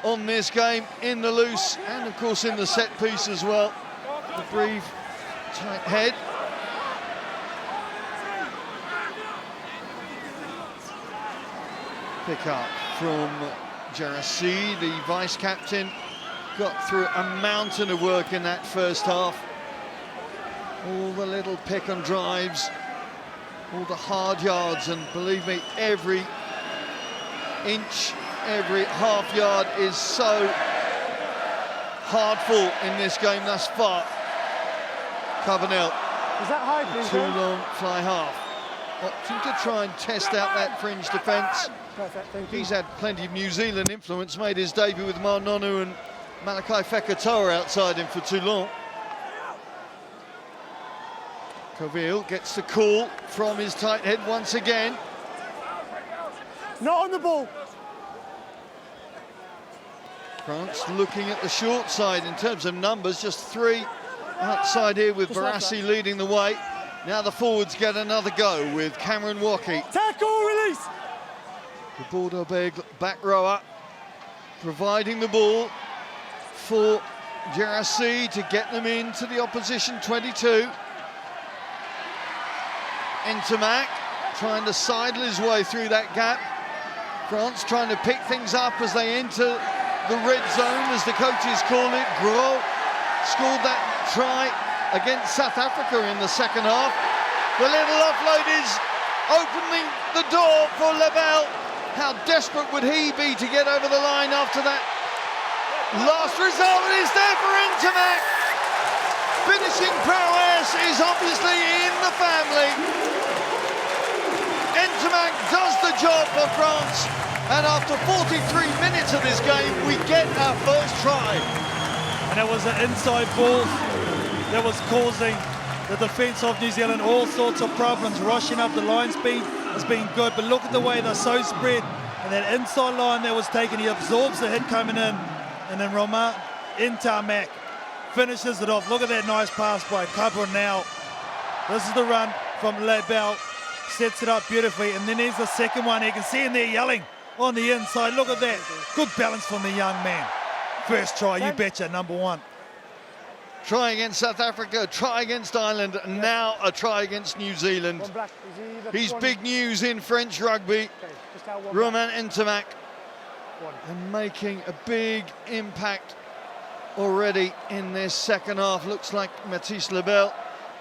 on this game in the loose and, of course, in the set piece as well. The brief, tight head. Pick up from Jarassi, the vice-captain. Got through a mountain of work in that first half. All the little pick and drives, all the hard yards, and believe me, every inch, every half yard is so hard fought in this game thus far. Carbonell, Is that high, please? too long fly half. Opting to try and test out that fringe defence. Perfect, thank you. He's had plenty of New Zealand influence, made his debut with Marnonu and Malachi Fekatoa outside him for Toulon. Coville gets the call from his tight head once again. Not on the ball. France looking at the short side in terms of numbers, just 3 outside here with Barassi leading the way. Now the forwards get another go with Cameron Woki. Tackle, release. The Bordeaux back rower providing the ball for Jarassi to get them into the opposition 22. Ntamack trying to sidle his way through that gap. France trying to pick things up as they enter the red zone, as the coaches call it. Gros scored that try against South Africa in the second half. The little offload is opening the door for Lebel. How desperate would he be to get over the line after that last result? Is there for Ntamack. Finishing prowess is obviously in the family. Ntamack does the job for France, and after 43 minutes of this game, we get our first try. And it was an inside ball that was causing The defence of New Zealand, all sorts of problems. Rushing up the line speed has been good, but look at the way they're so spread. And that inside line that was taken, he absorbs the hit coming in. And then Romain Ntamack finishes it off. Look at that nice pass by Cobra now. This is the run from Lebel. Sets it up beautifully. And then there's the second one. You can see him there yelling on the inside. Look at that. Good balance from the young man. First try, you betcha, number one. Try against South Africa, try against Ireland, and now a try against New Zealand. He's big news in French rugby. Romain Ntamack, and making a big impact already in this second half. Looks like Mathys Lebel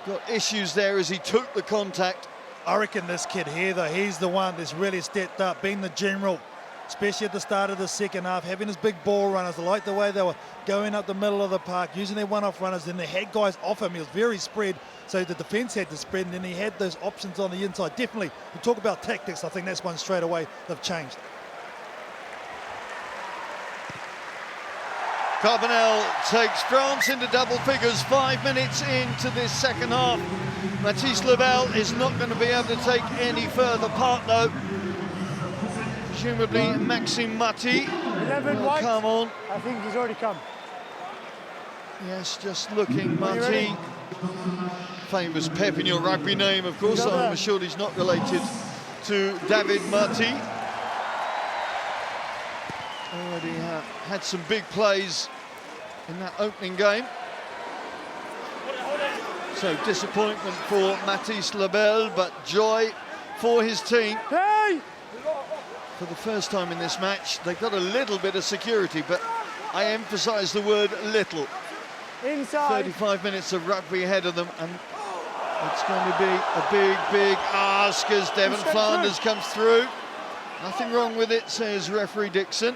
got issues there as he took the contact. I reckon this kid here, though, he's the one that's really stepped up, being the general, especially at the start of the second half, having his big ball runners. I like the way they were going up the middle of the park, using their one-off runners. Then they had guys off him. He was very spread, so the defence had to spread, and then he had those options on the inside. Definitely, we talk about tactics, I think that's one straight away they've changed. Carbonell takes France into double figures 5 minutes into this second half. Mathys Lebel is not going to be able to take any further part, though. Presumably Maxime Mati will come on. I think he's already come. Yes, just looking, Mati. Famous Pepinot rugby name, of course. I'm assured he's not related to David Mati. Already had some big plays in that opening game. So disappointment for Mathys Lebel, but joy for his team. Hey! For the first time in this match, they've got a little bit of security, but I emphasise the word little. Inside. 35 minutes of rugby ahead of them, and it's going to be a big, big ask as Devon Flanders comes through. Nothing wrong with it, says referee Dixon.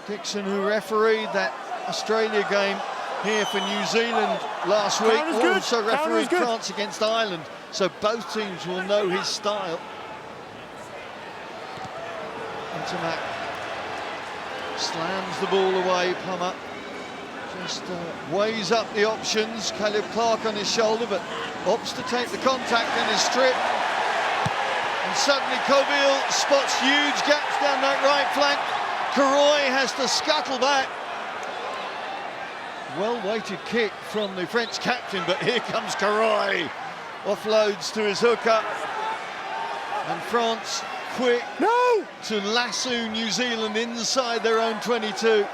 Dixon, who refereed that Australia game here for New Zealand last week, also refereed France against Ireland, so both teams will know his style. Ntamack slams the ball away, Plummer just weighs up the options. Caleb Clark on his shoulder, but opts to take the contact and is stripped. And suddenly Coville spots huge gaps down that right flank. Karoy has to scuttle back. Well-weighted kick from the French captain, but here comes Karoy. Offloads to his hooker. And France quick to lasso New Zealand inside their own 22.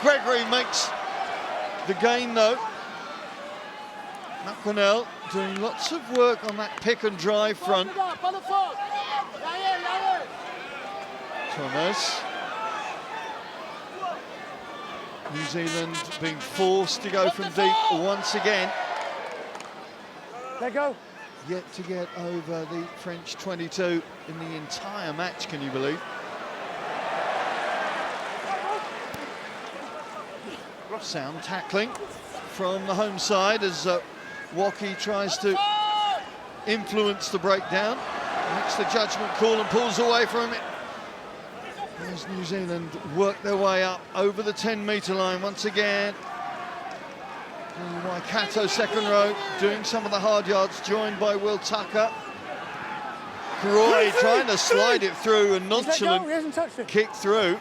Gregory makes the gain, though. McConnell doing lots of work on that pick and drive front. Thomas. New Zealand being forced to go from deep once again. Let go. Yet to get over the French 22 in the entire match, can you believe? Sound tackling from the home side as Woki tries to influence the breakdown. Makes the judgment call and pulls away from it. As New Zealand work their way up over the 10-metre line once again. And Waikato second row doing some of the hard yards, joined by Will Tucker. Karoy trying to slide it through, and nonchalant kick through.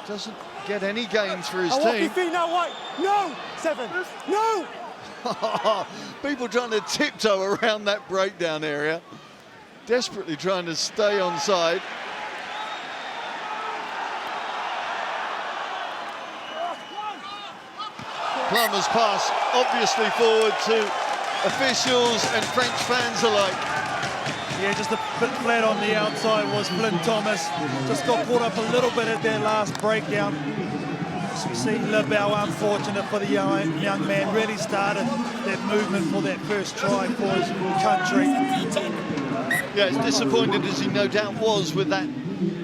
Doesn't get any gains for his team. Feet now, White. No! 7. No! People trying to tiptoe around that breakdown area. Desperately trying to stay onside. Plummer's pass obviously forward to officials and French fans alike. Yeah, just a bit flat on the outside was Flynn Thomas. Just got caught up a little bit at their last breakdown. As you see, Lebel, unfortunate for the young man, really started that movement for that first try for his country. Yeah, as disappointed as he no doubt was with that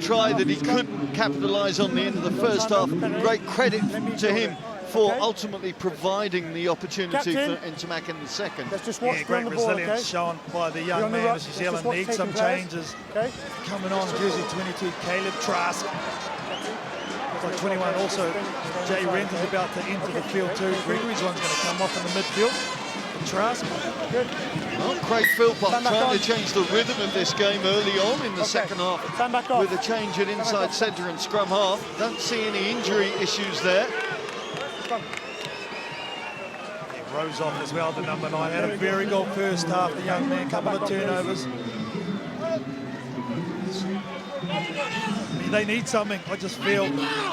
try that he couldn't capitalise on the end of the first half. Great credit to him for ultimately providing the opportunity for Ntamack in the second. Yeah, great resilience shown by the young man as New Zealand needs some changes. Coming on, jersey 22, Caleb Trask. Like 21 also, Jay Renton's about to enter the field too. Gregory's one's going to come off in the midfield. trust me. Good. Well, Craig Philpott Stand back trying on. to change the rhythm of this game early on in the second half Stand back off. with a change at inside centre and scrum half. Don't see any injury issues there. He rose off as well, the number 9. Had a very good first half, the young man, couple of turnovers. I mean, they need something. I just feel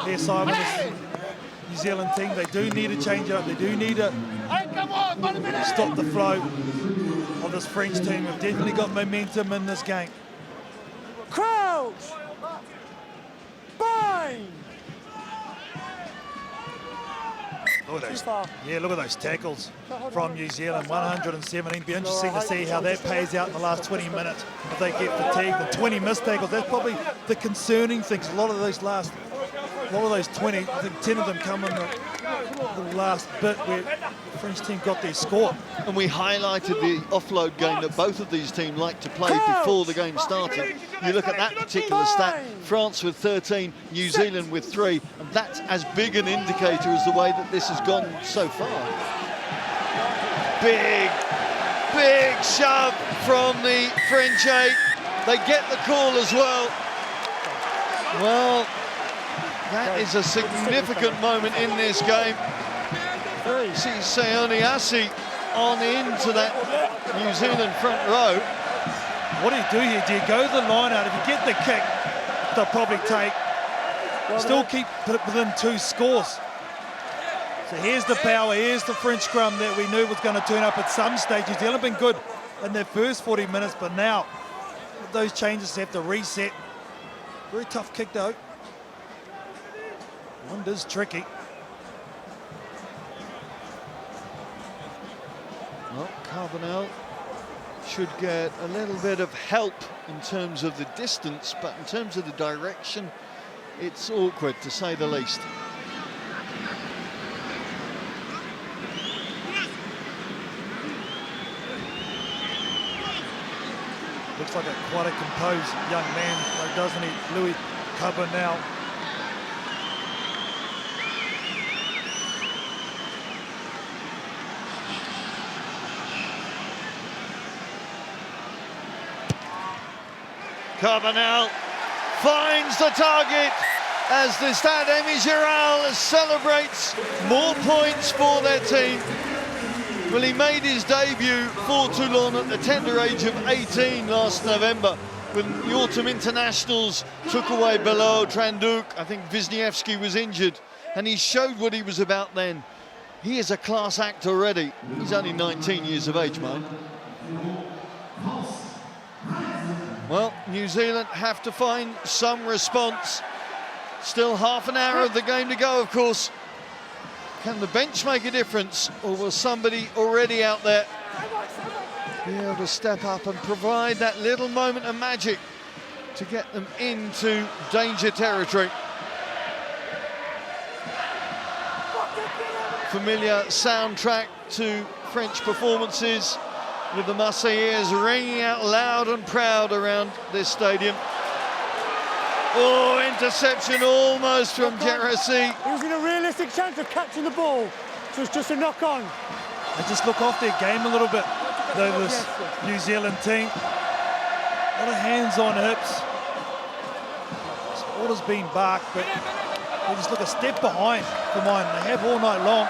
their side of this New Zealand team, they do need to change it up. They do need to stop the flow of this French team. We've definitely got momentum in this game. Crouch! Bind! Look at those, yeah, look at those tackles from New Zealand, 117. Be interesting to see how that pays out in the last 20 minutes. If they get fatigued, the 20 missed tackles, that's probably the concerning things. A lot of those 20, I think 10 of them come in the last bit where the French team got their score. And we highlighted the offload game that both of these teams like to play before the game started. You look at that particular stat, France with 13, New Zealand with 3, and that's as big an indicator as the way that this has gone so far. Big shove from the French 8. They get the call as well. Well, that is a significant moment in this game. See Seone Assi on into that New Zealand front row. What do you do here? Do you go the line out? If you get the kick, they'll probably take. Still keep it within 2 scores. So here's the power, here's the French scrum that we knew was going to turn up at some stage. New Zealand been good in their first 40 minutes, but now those changes have to reset. Very tough kick though. One is tricky. Well, Carbonell should get a little bit of help in terms of the distance, but in terms of the direction, it's awkward to say the least. Looks like quite a composed young man, though, doesn't he? Louis Carbonell. Carbonell finds the target as the Stade Émile Giral celebrates more points for their team. Well, he made his debut for Toulon at the tender age of 18 last November when the autumn internationals took away Belleau, Tranduk. I think Wisniewski was injured, and he showed what he was about then. He is a class act already. He's only 19 years of age, mind. Well, New Zealand have to find some response. Still half an hour of the game to go, of course. Can the bench make a difference, or will somebody already out there be able to step up and provide that little moment of magic to get them into danger territory? Familiar soundtrack to French performances, with the Marseillaise ringing out loud and proud around this stadium. Oh, interception almost from Gerasi. He was in a realistic chance of catching the ball, so it's just a knock-on. They just look off their game a little bit, though, this New Zealand team. A lot of hands on hips. Orders being barked, but they just look a step behind for mine. They have all night long.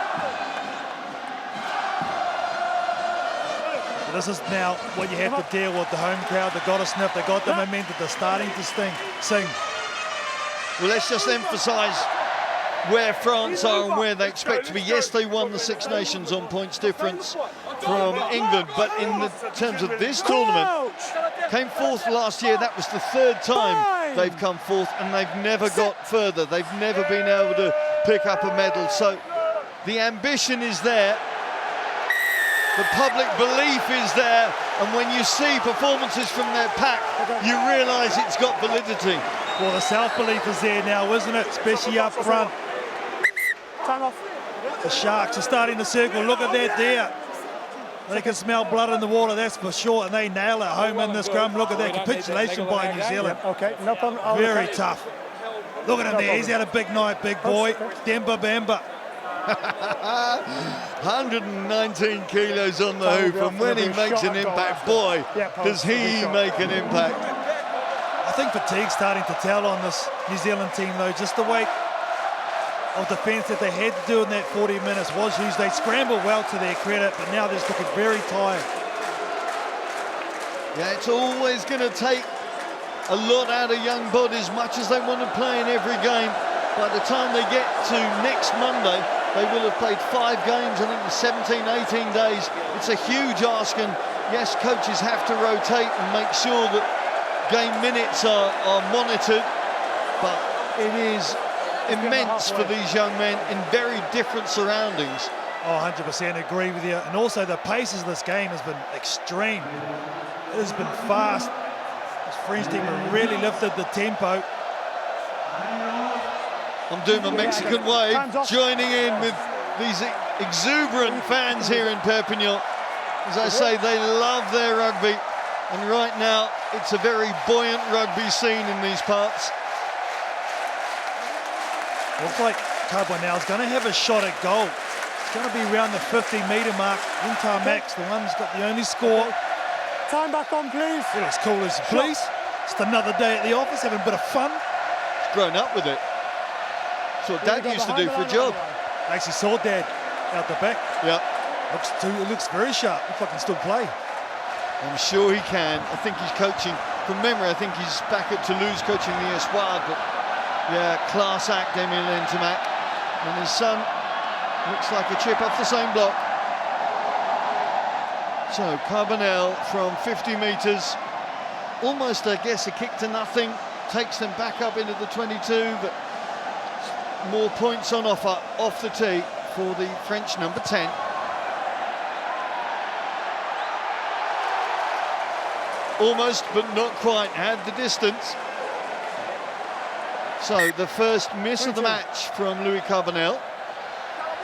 This is now what you have to deal with, the home crowd. They've got to sniff, they've got the momentum, they're starting to sing. Well, let's just emphasise where France are and where they expect to be. Yes, they won the Six Nations on points difference from England, but in the terms of this tournament, came fourth last year. That was the 3rd time they've come fourth, and they've never got further. They've never been able to pick up a medal. So the ambition is there. The public belief is there, and when you see performances from their pack, you realise it's got validity. Well, the self-belief is there now, isn't it? Especially up front. Time off. The Sharks are starting to circle. Look at that there. They can smell blood in the water, that's for sure, and they nail it home in this scrum. Look at that capitulation by New Zealand. Okay, no problem. Very tough. Look at him there. He's had a big night, big boy. Demba Bamba. 119 kilos on the hoop, and when he makes an impact, boy, does he make an impact. I think fatigue's starting to tell on this New Zealand team, though. Just the weight of defence that they had to do in that 40 minutes was huge. They scrambled well to their credit, but now they're just looking very tired. Yeah, it's always going to take a lot out of young bodies, much as they want to play in every game. By the time they get to next Monday, they will have played 5 games, I think, in 17, 18 days. It's a huge ask, and yes, coaches have to rotate and make sure that game minutes are monitored, but it is immense for these young men in very different surroundings. Oh, 100% agree with you. And also the pace of this game has been extreme. It has been fast. This French team have really lifted the tempo. I'm doing my Mexican wave, joining in with these exuberant fans here in Perpignan. As I say, they love their rugby, and right now it's a very buoyant rugby scene in these parts. Looks like Carbonell's going to have a shot at goal. It's going to be around the 50-metre mark. Ntamack's the one who's got the only score. Time back on, please. Well, as cool as you please. Just another day at the office, having a bit of fun. He's grown up with it. That's what Dad used to do for a job. I actually saw Dad out the back. Yeah. It looks very sharp. Looks like he can still play. I'm sure he can. I think he's coaching, from memory, I think he's back at Toulouse coaching the Espoir, but yeah, class act, Romain Ntamack. And his son looks like a chip off the same block. So Carbonell from 50 metres, almost, I guess, a kick to nothing, takes them back up into the 22, but more points on offer off the tee for the French number 10. Almost, but not quite, had the distance. So the first miss of the match from Louis Carbonell.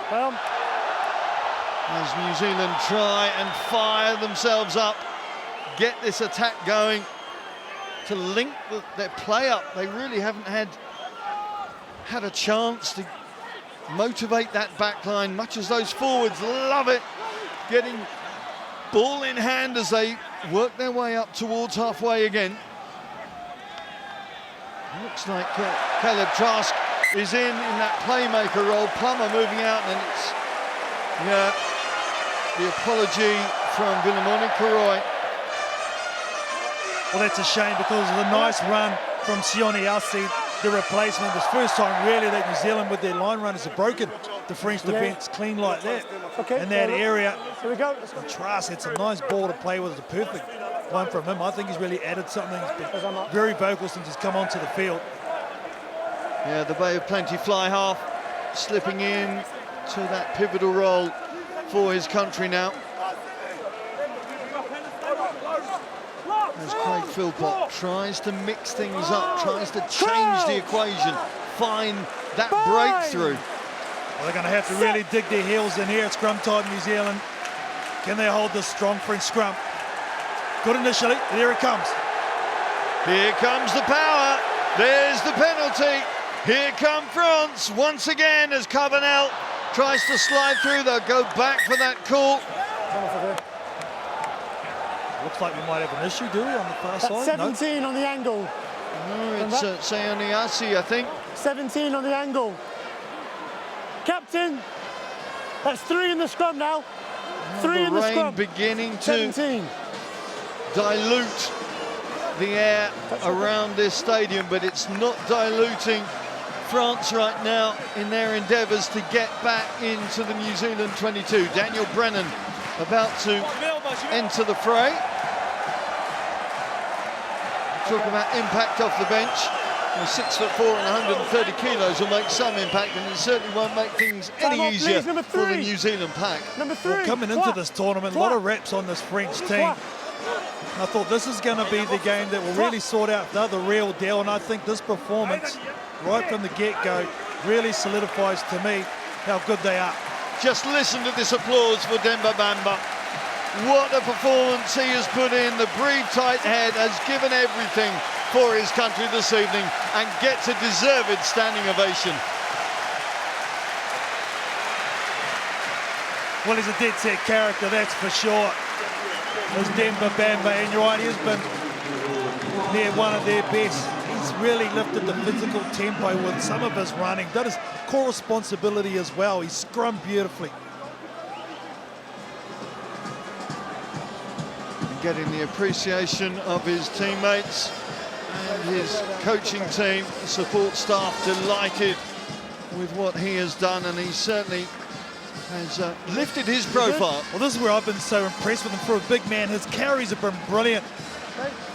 Well, as New Zealand try and fire themselves up, get this attack going to link their play up. They really haven't had a chance to motivate that back line, much as those forwards love it, getting ball in hand as they work their way up towards halfway again. Looks like Caleb Trask is in that playmaker role. Plummer moving out, and it's, yeah, the apology from Villemoni Karoy. Well, that's a shame, because of the nice run from Sione Asi, the replacement. This first time really that New Zealand with their line runners have broken the French defence clean like that. Okay, in that area. Here we go. And Trask had some nice ball to play with. It's a perfect one from him. I think he's really added something. He's been very vocal since he's come onto the field. Yeah, the Bay of Plenty fly half, slipping in to that pivotal role for his country now. As Craig Philpott tries to mix things up, tries to change the equation, find that breakthrough. Well, they're going to have to really dig their heels in here at scrum time, New Zealand. Can they hold this strong French scrum? Good initially, and here it comes. Here comes the power, there's the penalty. Here come France once again as Carbonell tries to slide through. They'll go back for that call. Looks like we might have an issue, do we, on the far side? 17 on the angle. No, it's Sione Asi, I think. 17 on the angle. Captain, that's 3 in the scrum now. 3 in the scrum. Beginning to 17. dilute the air around this stadium, but it's not diluting France right now in their endeavours to get back into the New Zealand 22. Daniel Brennan about to enter the fray. Talk about impact off the bench. Well, 6'4" and 130 kilos will make some impact, and it certainly won't make things any easier for the New Zealand pack. Number 3. Well, coming into this tournament, a lot of reps on this French team. I thought this is going to be the game that will really sort out the real deal, and I think this performance, right from the get-go, really solidifies to me how good they are. Just listen to this applause for Demba Bamba. What a performance he has put in. The breathe tight head has given everything for his country this evening and gets a deserved standing ovation. Well, he's a dead set character, that's for sure. There's Demba Bamba, and you're right, he's been one of their best. He's really lifted the physical tempo with some of his running. That is core responsibility as well. He's scrummed beautifully. Getting the appreciation of his teammates and his coaching team, the support staff delighted with what he has done, and he certainly has lifted his profile. Well, this is where I've been so impressed with him. For a big man, his carries have been brilliant.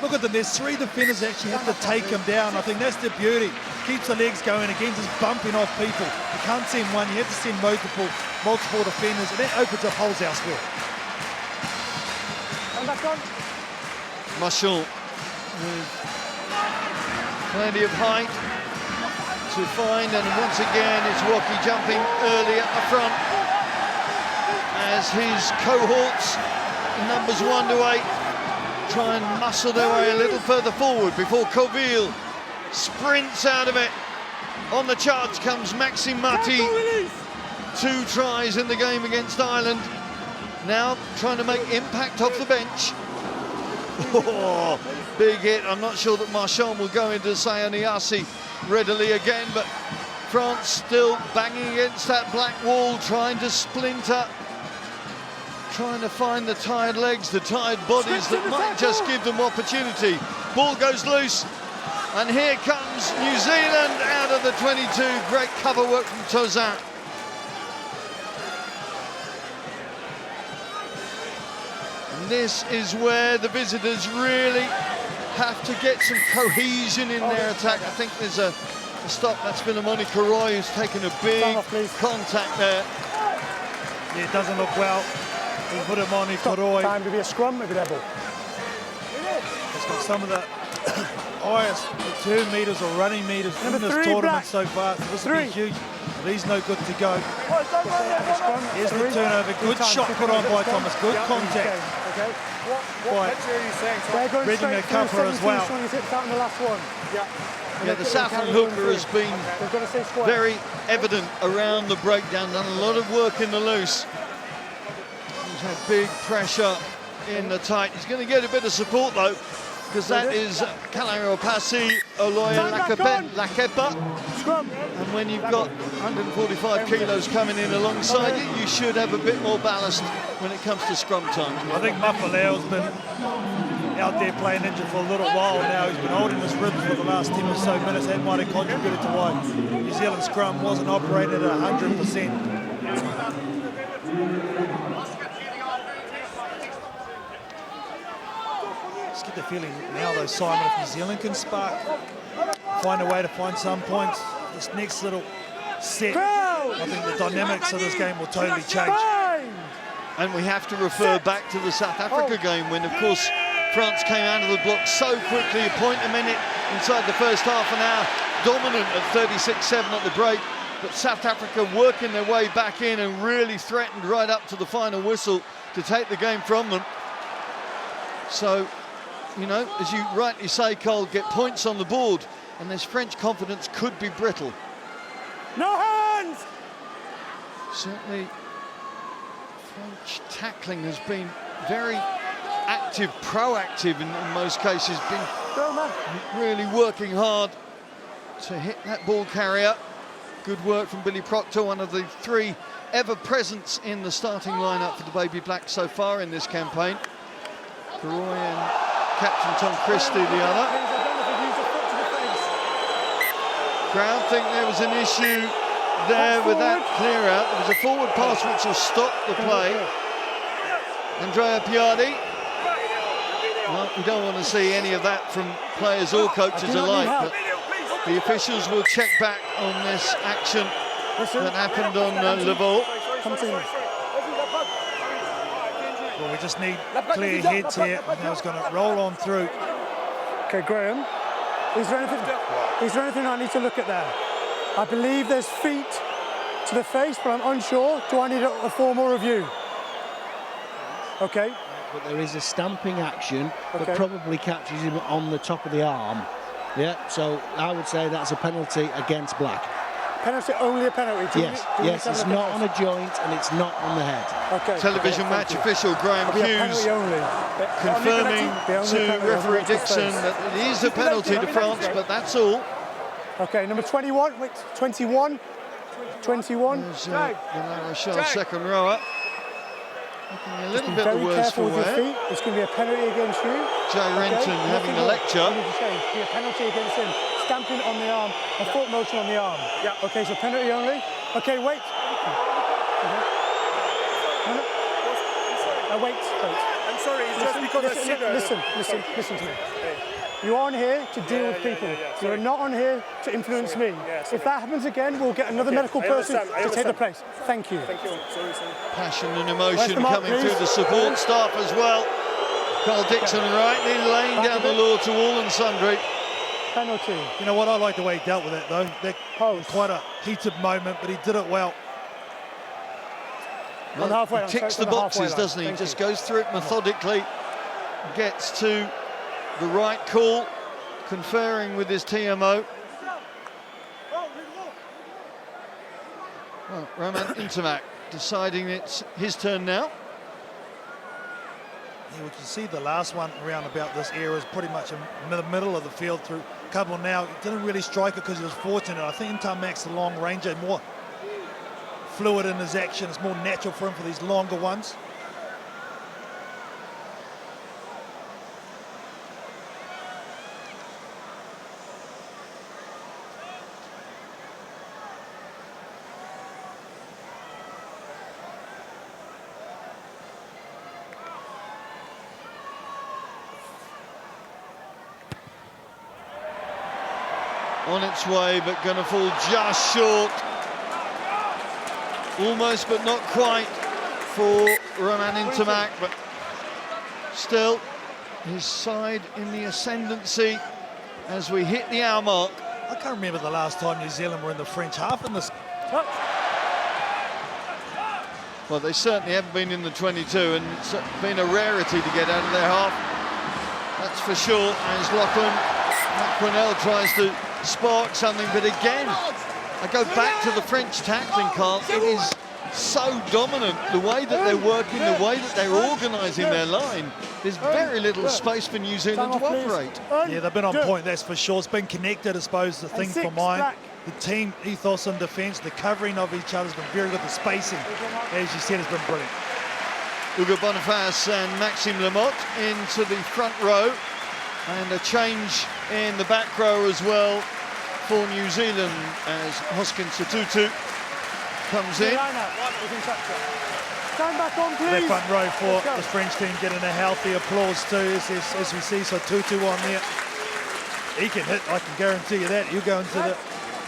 Look at them, there's 3 defenders that actually have to take him down. I think that's the beauty. Keeps the legs going again, just bumping off people. You can't send one, you have to send multiple defenders, and that opens up holes elsewhere. Marshall with plenty of height to find, and once again it's Rocky jumping early at the front as his cohorts, numbers 1 to 8, try and muscle their way a little further forward before Coville sprints out of it. On the charge comes Maxime Marty. 2 tries in the game against Ireland. Now trying to make impact off the bench. Oh, big hit. I'm not sure that Marchand will go into Sayaniasi readily again, but France still banging against that black wall, trying to splinter, trying to find the tired legs, the tired bodies that might just give them opportunity. Ball goes loose, and here comes New Zealand out of the 22. Great cover work from Tozan. This is where the visitors really have to get some cohesion in their attack. I think there's a stop. That's been Amoni Karoy, who's taken a big contact there. Yeah, it doesn't look well. We put Amoni Karoy. Time to be a scrum, maybe double. It's got some of the highest return meters or running meters in this tournament so far. So this will be huge. But he's no good to go. Here's the turnover. Good shot put on by Thomas. Good contact. By Reading a cover as well. Yeah, the Southland hooker has been very evident around the breakdown, done a lot of work in the loose. He's had big pressure in the tight. He's going to get a bit of support though, because that is Kalaro Pasi Oloya Lakepa. And when you've got 145 kilos coming in alongside you, you should have a bit more ballast when it comes to scrum time. I think Mafaleo's been out there playing ninja for a little while now. He's been holding his ribs for the last 10 or so minutes. That might have contributed to why New Zealand scrum wasn't operated at 100%. Just get the feeling now though, Simon, if New Zealand can spark, find a way to find some points, this next little set, I think the dynamics of this game will totally change. And we have to refer back to the South Africa game when, of course, France came out of the block so quickly, a point a minute inside the first half an hour, dominant at 36-7 at the break, but South Africa working their way back in and really threatened right up to the final whistle to take the game from them. So, you know, as you rightly say, Cole, get points on the board, and this French confidence could be brittle. No hands! Certainly, French tackling has been very active, proactive in most cases, been really working hard to hit that ball carrier. Good work from Billy Proctor, one of the 3 ever presents in the starting lineup for the Baby Blacks so far in this campaign. Karoy and Captain Tom Christie the other. Crowd think there was an issue there with that clear out. There was a forward pass which will stop the play. Andrea Piardi. Well, we don't want to see any of that from players or coaches alike, but the officials will check back on this action that happened on Leval. Well, we just need clear heads here, and now it's going to roll on through. Okay, Graham, is there anything I need to look at there? I believe there's feet to the face, but I'm unsure. Do I need a formal review? Okay. But there is a stamping action that probably catches him on the top of the arm. Yeah, so I would say that's a penalty against Black. penalty, only a penalty. Yes, it's not on a joint and it's not on the head. Okay. Television match official Graham Hughes confirming to referee Dixon that it is a penalty to France, but that's all. Okay, number 21, wait, 21. 21. There's La Rochelle second rower. Looking a little bit the worse for with your wear. feet. It's going to be a penalty against you. Jay Renton having a lecture. Be a penalty against him. Stamping on the arm, a foot motion on the arm. Yeah. Okay, so penalty only. Okay, wait. Wait. I'm sorry, it's just because I sit there. Listen to me. You're on here to deal with people. You're not on here to influence me. If that happens again, we'll get another medical person to take the place. Thank you. Thank you. Sorry. Passion and emotion coming through the support staff as well. Carl Dixon rightly laying down the law to all and sundry. Penalty. You know what? I like the way he dealt with it, though. That was quite a heated moment, but he did it well. Well, he ticks the boxes, doesn't he? He just goes through it methodically, gets to the right call, conferring with his TMO. Well, Romain Ntamack deciding it's his turn now. Yeah, we can see the last one around about this area is pretty much in the middle of the field through couple now. He didn't really strike it because he was fortunate. I think Ntamack's a long ranger, more fluid in his action. It's more natural for him for these longer ones. On its way, but going to fall just short. Almost, but not quite for Romain Ntamack, but still his side in the ascendancy as we hit the hour mark. I can't remember the last time New Zealand were in the French half in this. Well, they certainly haven't been in the 22, and it's been a rarity to get out of their half. That's for sure, as Lachlan McQuinnell tries to spark something, but again, I go back to the French tackling, Carl. It is so dominant, the way that they're working, the way that they're organising their line. There's very little space for New Zealand to operate. Yeah, they've been on point, that's for sure. It's been connected, I suppose, the thing for mine. The team ethos in defence, the covering of each other has been very good. The spacing, as you said, has been brilliant. Hugo Boniface and Maxime Lamotte into the front row, and a change in the back row as well for New Zealand as Hoskin Satutu comes in. Stand back on, please. That front row for the French team getting a healthy applause too, as we see Satutu on there. He can hit, I can guarantee you that. He'll go into the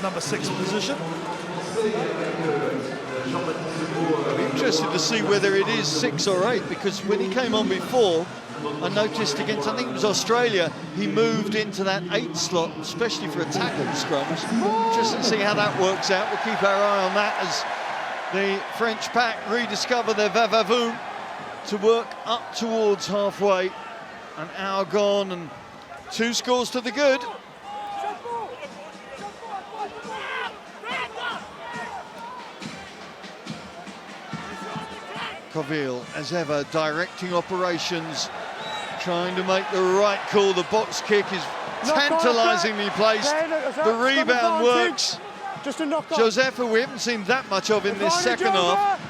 number 6 position. I'm interested to see whether it is 6 or 8, because when he came on before, I noticed against, I think it was Australia, he moved into that 8 slot, especially for a tackle scrums. Interested to see how that works out. We'll keep our eye on that as the French pack rediscover their va-va-voom to work up towards halfway. An hour gone and 2 scores to the good. Coville, as ever, directing operations, trying to make the right call. The box kick is tantalisingly placed. The rebound works. Just a knock on. Joseph, who we haven't seen that much of in this second half,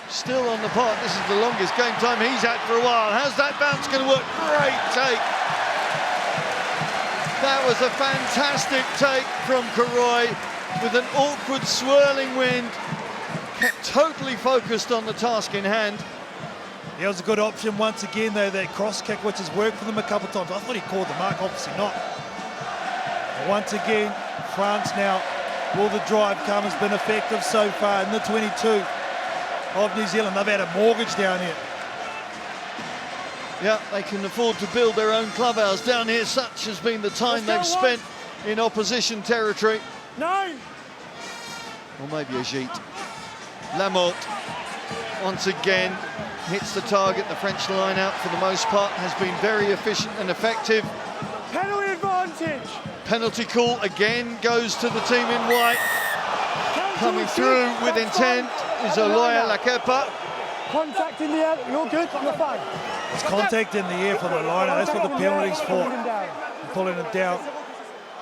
still on the park. This is the longest game time he's had for a while. How's that bounce going to work? Great take. That was a fantastic take from Karoy with an awkward swirling wind. Kept totally focused on the task in hand. It was a good option once again, though, that cross kick, which has worked for them a couple of times. I thought he called the mark, obviously not. But once again, France now, will the drive come, has been effective so far in the 22 of New Zealand. They've had a mortgage down here. Yeah, they can afford to build their own clubhouse down here. Such has been the time they've spent in opposition territory. 9. Or maybe a Gite. Lamotte, once again, hits the target. The French line-out, for the most part, has been very efficient and effective. Penalty advantage. Penalty call again goes to the team in white. Coming through with intent is Aloya Lakepa. Contact in the air, you're good, you're fine. It's contact in the air for the liner. That's what the penalty's for. Pulling him down.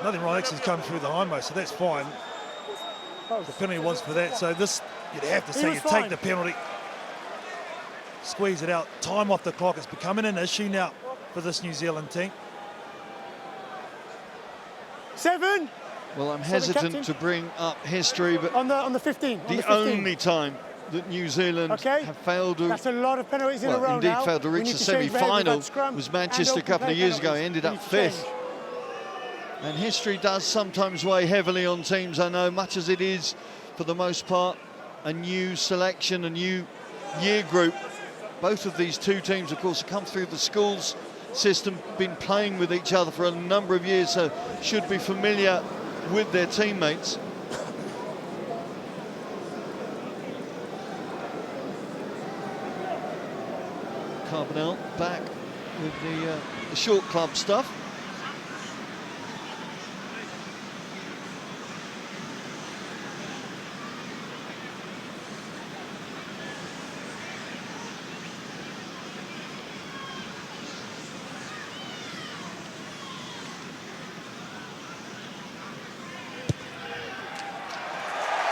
Nothing wrong, actually, he's come through the hindmost, so that's fine. The penalty was for that, so this, you'd have to say you take the penalty. Squeeze it out. Time off the clock. It's becoming an issue now for this New Zealand team. 7. Well, I'm hesitant to bring up history, but on the 15. the only time that New Zealand have failed to, that's a lot of penalties in a row indeed now. failed to reach the semi-final was Manchester a couple of years ago. Ended up 5th. And history does sometimes weigh heavily on teams, I know, much as it is, for the most part, a new selection, a new year group. Both of these two teams, of course, have come through the schools system, been playing with each other for a number of years, so should be familiar with their teammates. Carbonell back with the short club stuff.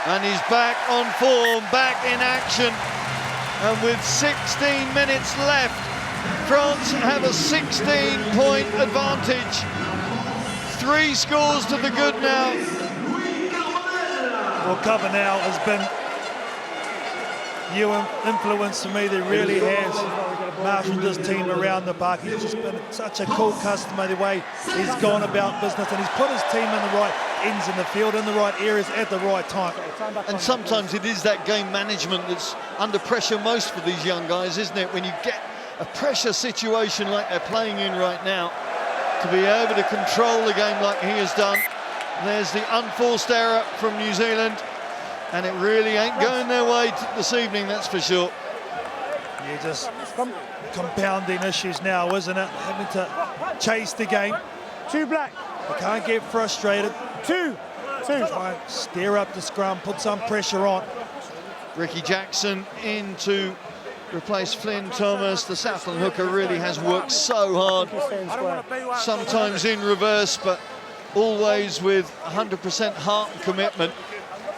And he's back on form, back in action. And with 16 minutes left, France have a 16-point advantage. 3 scores to the good now. Well, Carbonell has been new influence to me. There really has marshaled this team around the park. He's just been such a cool customer, the way he's gone about business, and he's put his team in the right ends in the field, in the right areas at the right time. And sometimes it is that game management that's under pressure most for these young guys, isn't it? When you get a pressure situation like they're playing in right now, to be able to control the game like he has done. There's the unforced error from New Zealand, and it really ain't going their way this evening, that's for sure. Yeah, just compounding issues now, isn't it? Having to chase the game. 2 black. You can't get frustrated. 2. Try and steer up the scrum, put some pressure on. Ricky Jackson in to replace Flynn Thomas. The Southland hooker really has worked so hard, sometimes in reverse, but always with 100% heart and commitment.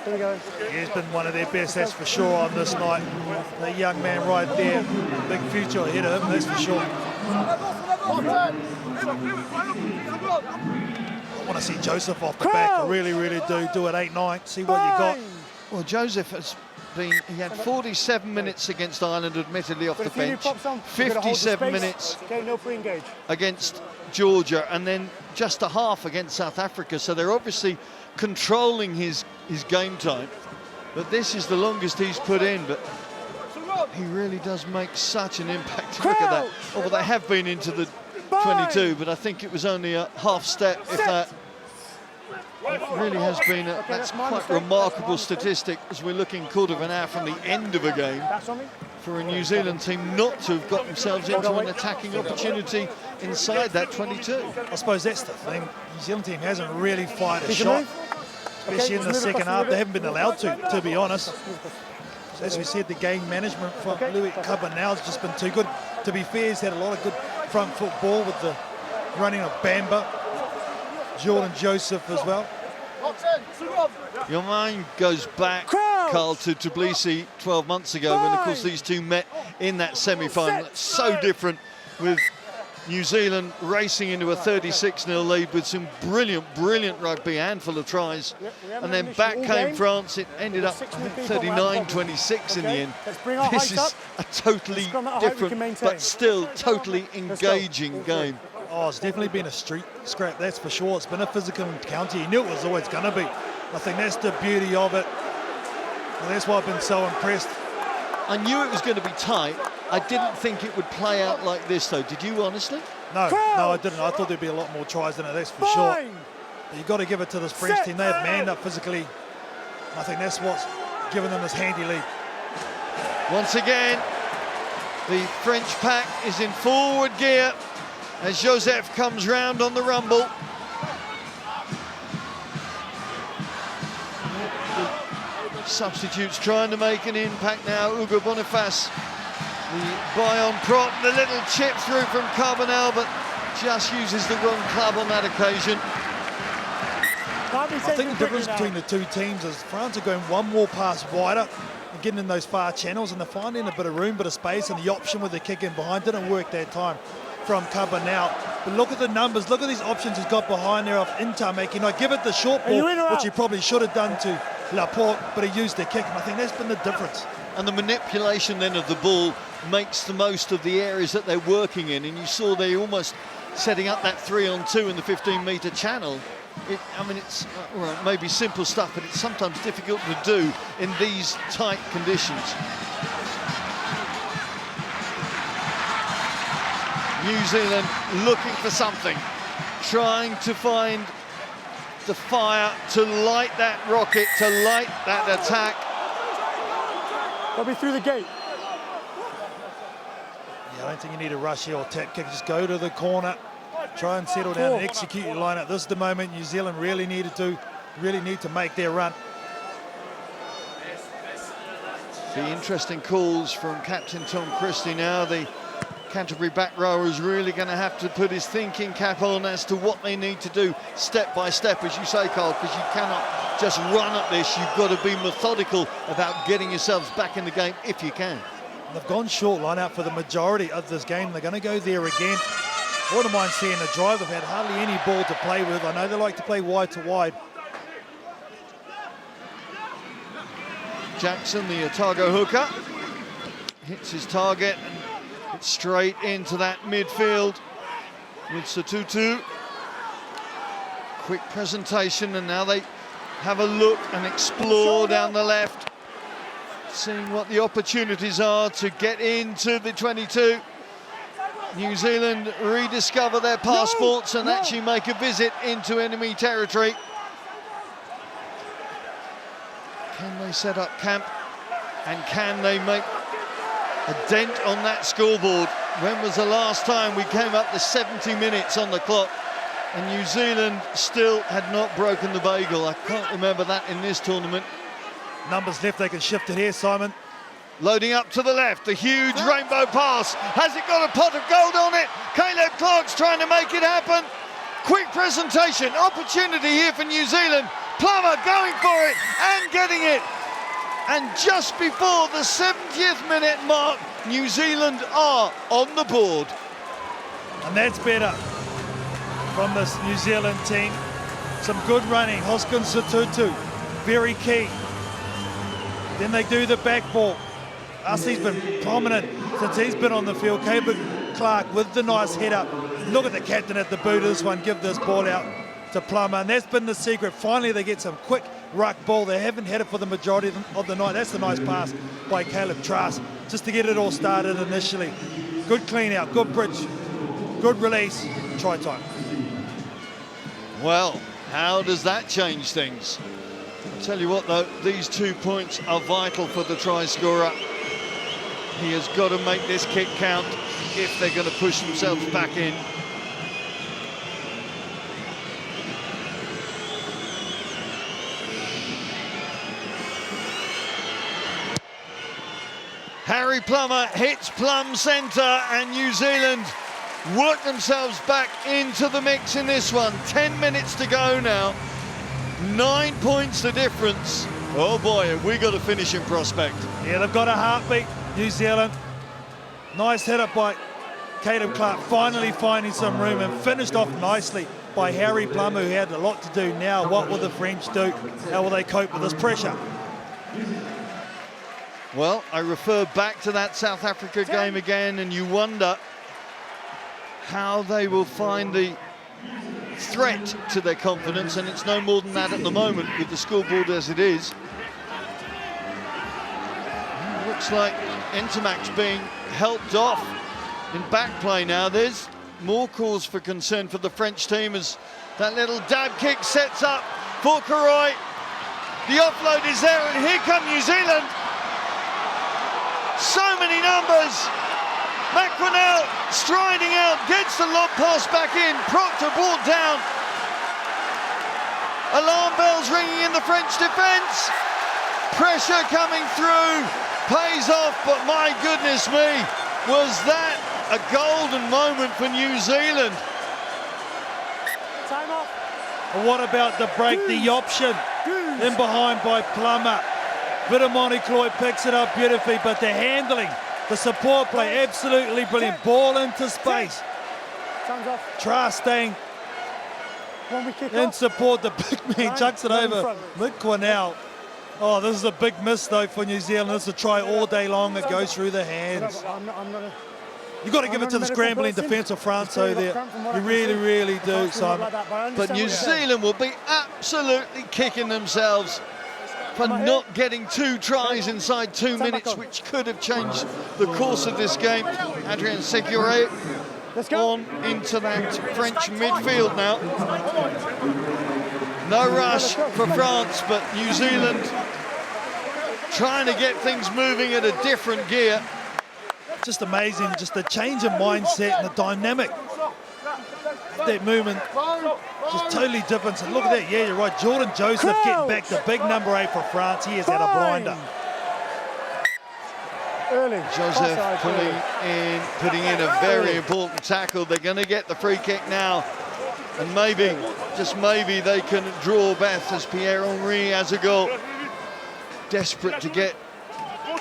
He's been one of their best, that's for sure, on this night. The young man right there, big future ahead of him, that's for sure. I want to see Joseph off the back, I really, really do. Do it 8-9, see what you got. Well, Joseph has been, he had 47 minutes against Ireland, admittedly off the bench, 57 minutes against Georgia, and then just a half against South Africa, so they're obviously controlling his game time, but this is the longest he's put in, but he really does make such an impact. Look at that. Oh, well, they have been into the 22, but I think it was only a half step, if that. It really has been that's quite remarkable statistic, as we're looking quarter of an hour from the end of a game, for a New Zealand team not to have got themselves into an attacking opportunity inside that 22. I suppose that's the thing. New Zealand team hasn't really fired a shot, especially in the second half. They haven't been allowed to be honest. So as we said, the game management from Louis Carbonell has just been too good. To be fair, he's had a lot of good front foot ball with the running of Bamba, Jordan Joseph as well. Your mind goes back, Carl, to Tbilisi 12 months ago, when of course these two met in that semi-final. That's so different, with New Zealand racing into a 36-0 lead with some brilliant rugby, a handful of tries. And then back came France. It ended up 39-26 in the end. This is a totally different, but still totally engaging game. Oh, it's definitely been a street scrap, that's for sure. It's been a physical encounter. You knew it was always going to be. I think that's the beauty of it. And that's why I've been so impressed. I knew it was going to be tight. I didn't think it would play out like this, though. Did you, honestly? No, I didn't. I thought there'd be a lot more tries than it, that's for sure. But you've got to give it to this French team. They have manned up physically. I think that's what's given them this handy lead. Once again, the French pack is in forward gear as Joseph comes round on the rumble. Substitutes trying to make an impact now. Ugo Boniface, the buy-on prop, the little chip through from Carbonell, but just uses the wrong club on that occasion. I think the difference between the two teams is France are going one more pass wider and getting in those far channels, and they're finding a bit of room, bit of space, and the option with the kick in behind didn't work that time from Carbonell. But look at the numbers, look at these options he's got behind there of Ntamack. You know, give it the short ball, which he probably should have done to Laporte, but he used the kick, and I think that's been the difference. And the manipulation then of the ball makes the most of the areas that they're working in, and you saw they almost setting up that 3-on-2 in the 15-metre channel. I mean, it's well, maybe simple stuff, but it's sometimes difficult to do in these tight conditions. New Zealand looking for something, trying to find the fire to light that rocket, to light that attack. They'll be through the gate. Yeah, I don't think you need a rush here or tap kick. Just go to the corner, try and settle down and execute your lineup. This is the moment New Zealand really need to make their run. The interesting calls from Captain Tom Christie now. The Canterbury back rower is really going to have to put his thinking cap on as to what they need to do step by step, as you say, Carl, because you cannot just run at this. You've got to be methodical about getting yourselves back in the game if you can. They've gone short line out for the majority of this game. They're going to go there again. I wouldn't mind seeing the drive. They've had hardly any ball to play with. I know they like to play wide to wide. Jackson, the Otago hooker, hits his target and it's straight into that midfield with Satutu. Quick presentation, and now they have a look and explore down the left, seeing what the opportunities are to get into the 22. New Zealand rediscover their passports and actually make a visit into enemy territory. Can they set up camp, and can they make a dent on that scoreboard? When was the last time we came up to 70 minutes on the clock and New Zealand still had not broken the bagel? I can't remember that in this tournament. Numbers left, they can shift it here, Simon. Loading up to the left, the huge rainbow pass. Has it got a pot of gold on it? Caleb Clark's trying to make it happen. Quick presentation, opportunity here for New Zealand. Plummer going for it and getting it. And just before the 70th minute mark, New Zealand are on the board. And that's better from this New Zealand team. Some good running, Hoskins Satutu, very key. Then they do the back ball. He's been prominent since he's been on the field. Caleb Clark with the nice head up. Look at the captain at the boot of this one, give this ball out to Plummer, and that's been the secret. Finally they get some quick ruck ball. They haven't had it for the majority of the night. That's the nice pass by Caleb Trask, just to get it all started initially. Good clean out, good bridge, good release, try time. Well, how does that change things? I'll tell you what though, these 2 points are vital for the try scorer. He has got to make this kick count if they're going to push themselves back in. Harry Plummer hits plumb centre, and New Zealand work themselves back into the mix in this one. 10 minutes to go now. 9 points the difference. Oh boy, have we got a finishing prospect. Yeah, they've got a heartbeat, New Zealand. Nice hit up by Caleb Clark, finally finding some room, and finished off nicely by Harry Plummer, who had a lot to do. Now, what will the French do? How will they cope with this pressure? Well, I refer back to that South Africa game again, and you wonder how they will find the threat to their confidence, and it's no more than that at the moment with the scoreboard as it is. Looks like Ntamack's being helped off in back play now. There's more cause for concern for the French team as that little dab kick sets up for Karoy. The offload is there, and here come New Zealand. So many numbers. McQuarnell striding out, gets the lob pass back in. Proctor brought down. Alarm bells ringing in the French defence. Pressure coming through, pays off, but my goodness me, was that a golden moment for New Zealand? Time off. And what about the break, the option? In behind by Plummer. Vitamoni Cloyd picks it up beautifully, but the handling, the support play, absolutely brilliant. Ball into space. Time's off. Trask staying When we kick in off. support. The big man chucks it Right in over. front. Mick Quinnell. Oh, this is a big miss though for New Zealand. This is a try all day long. It goes through the hands. I'm not a, You've got to give it to the scrambling defence of France though there. You really, really do, Simon. But New Zealand will be absolutely kicking themselves for not getting 2 tries inside 2 minutes, which could have changed the course of this game. Adrien Segure Let's go. on into that French midfield now. No rush for France, but New Zealand trying to get things moving at a different gear. Just amazing, just the change in mindset and the dynamic. That movement, just totally different. And look at that, yeah, you're right. Jordan Joseph getting back the big number 8 for France. He has had a blinder. Early. Joseph Offside. putting in a very important tackle. They're going to get the free kick now. And maybe, just maybe, they can draw Beth as Pierre-Henri has a goal. Desperate to get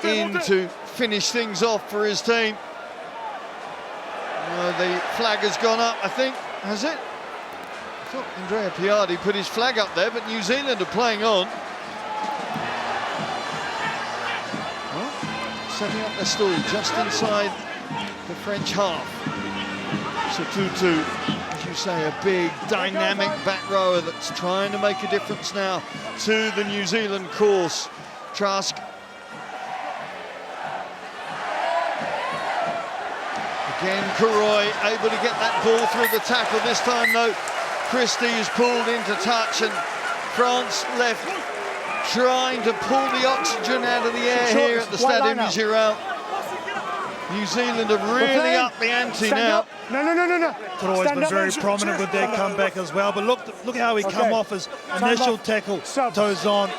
in to finish things off for his team. The flag has gone up, I think. Has it? I thought Andrea Piardi put his flag up there, but New Zealand are playing on. Well, setting up their stall just inside the French half. So Tutu, as you say, a big dynamic back rower that's trying to make a difference now to the New Zealand course. Trask. Again, Kuroi able to get that ball through the tackle. This time, though, Christie is pulled into touch, and France left trying to pull the oxygen out of the air here at the Stade Michiel. New Zealand have really upped the ante now. No. Kurroi's been very prominent with their comeback as well, but look how he come off his initial tackle. Toes on.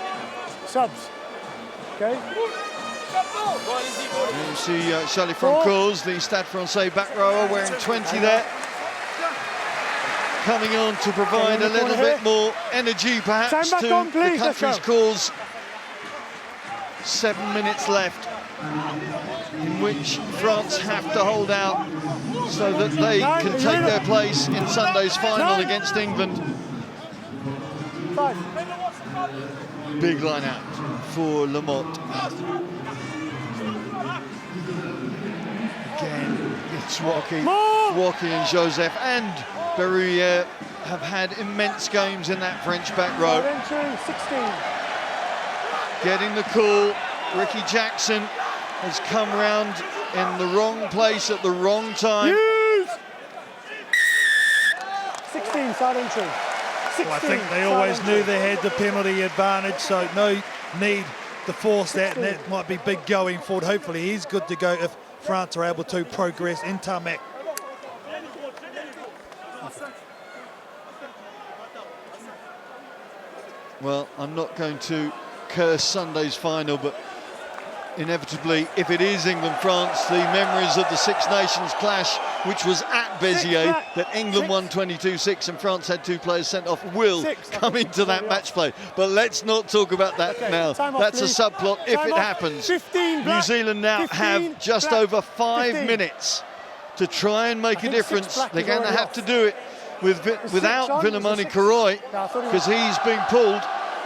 Subs. Okay. You see Charlie Francouz, the Stade Francais back rower, wearing 20 there. Coming on to provide a little bit more energy perhaps to the country's cause. 7 minutes left in which France have to hold out so that they can take their place in Sunday's final against England. 5. Big line out for Lamotte. Again, it's Walkie and Joseph and Berruyer have had immense games in that French back row. 16. Getting the call, Ricky Jackson has come round in the wrong place at the wrong time. 16, side entry. 16, Well, I think they always knew they had the penalty advantage, so no need to force that, and that might be big going forward. Hopefully he's good to go if France are able to progress in Ntamack. Well, I'm not going to curse Sunday's final, but inevitably, if it is England-France, the memories of the Six Nations clash, which was at Béziers, that England won 22-6 and France had 2 players sent off, will come into that match play. But let's not talk about that now. That's a subplot if it happens. New Zealand now have just over 5 minutes to try and make a difference. They're going to have to do it without Vinomani Kuroi, because he's been pulled.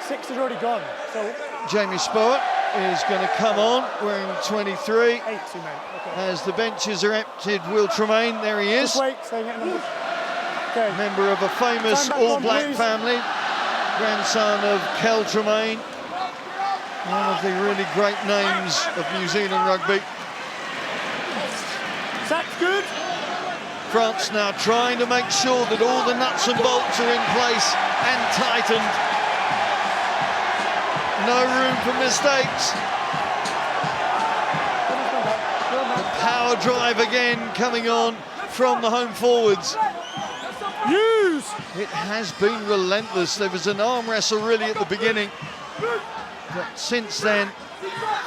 6 is already gone. So Jamie Spowett is going to come on wearing 23. 8, As the benches are emptied, Will Tremaine, there he is. Just wait, staying at number. Okay. Member of a famous All Black family, grandson of Kel Tremaine, one of the really great names of New Zealand rugby. That's good. France now trying to make sure that all the nuts and bolts are in place and tightened. No room for mistakes. The power drive again coming on from the home forwards. It has been relentless. There was an arm wrestle really at the beginning. But since then,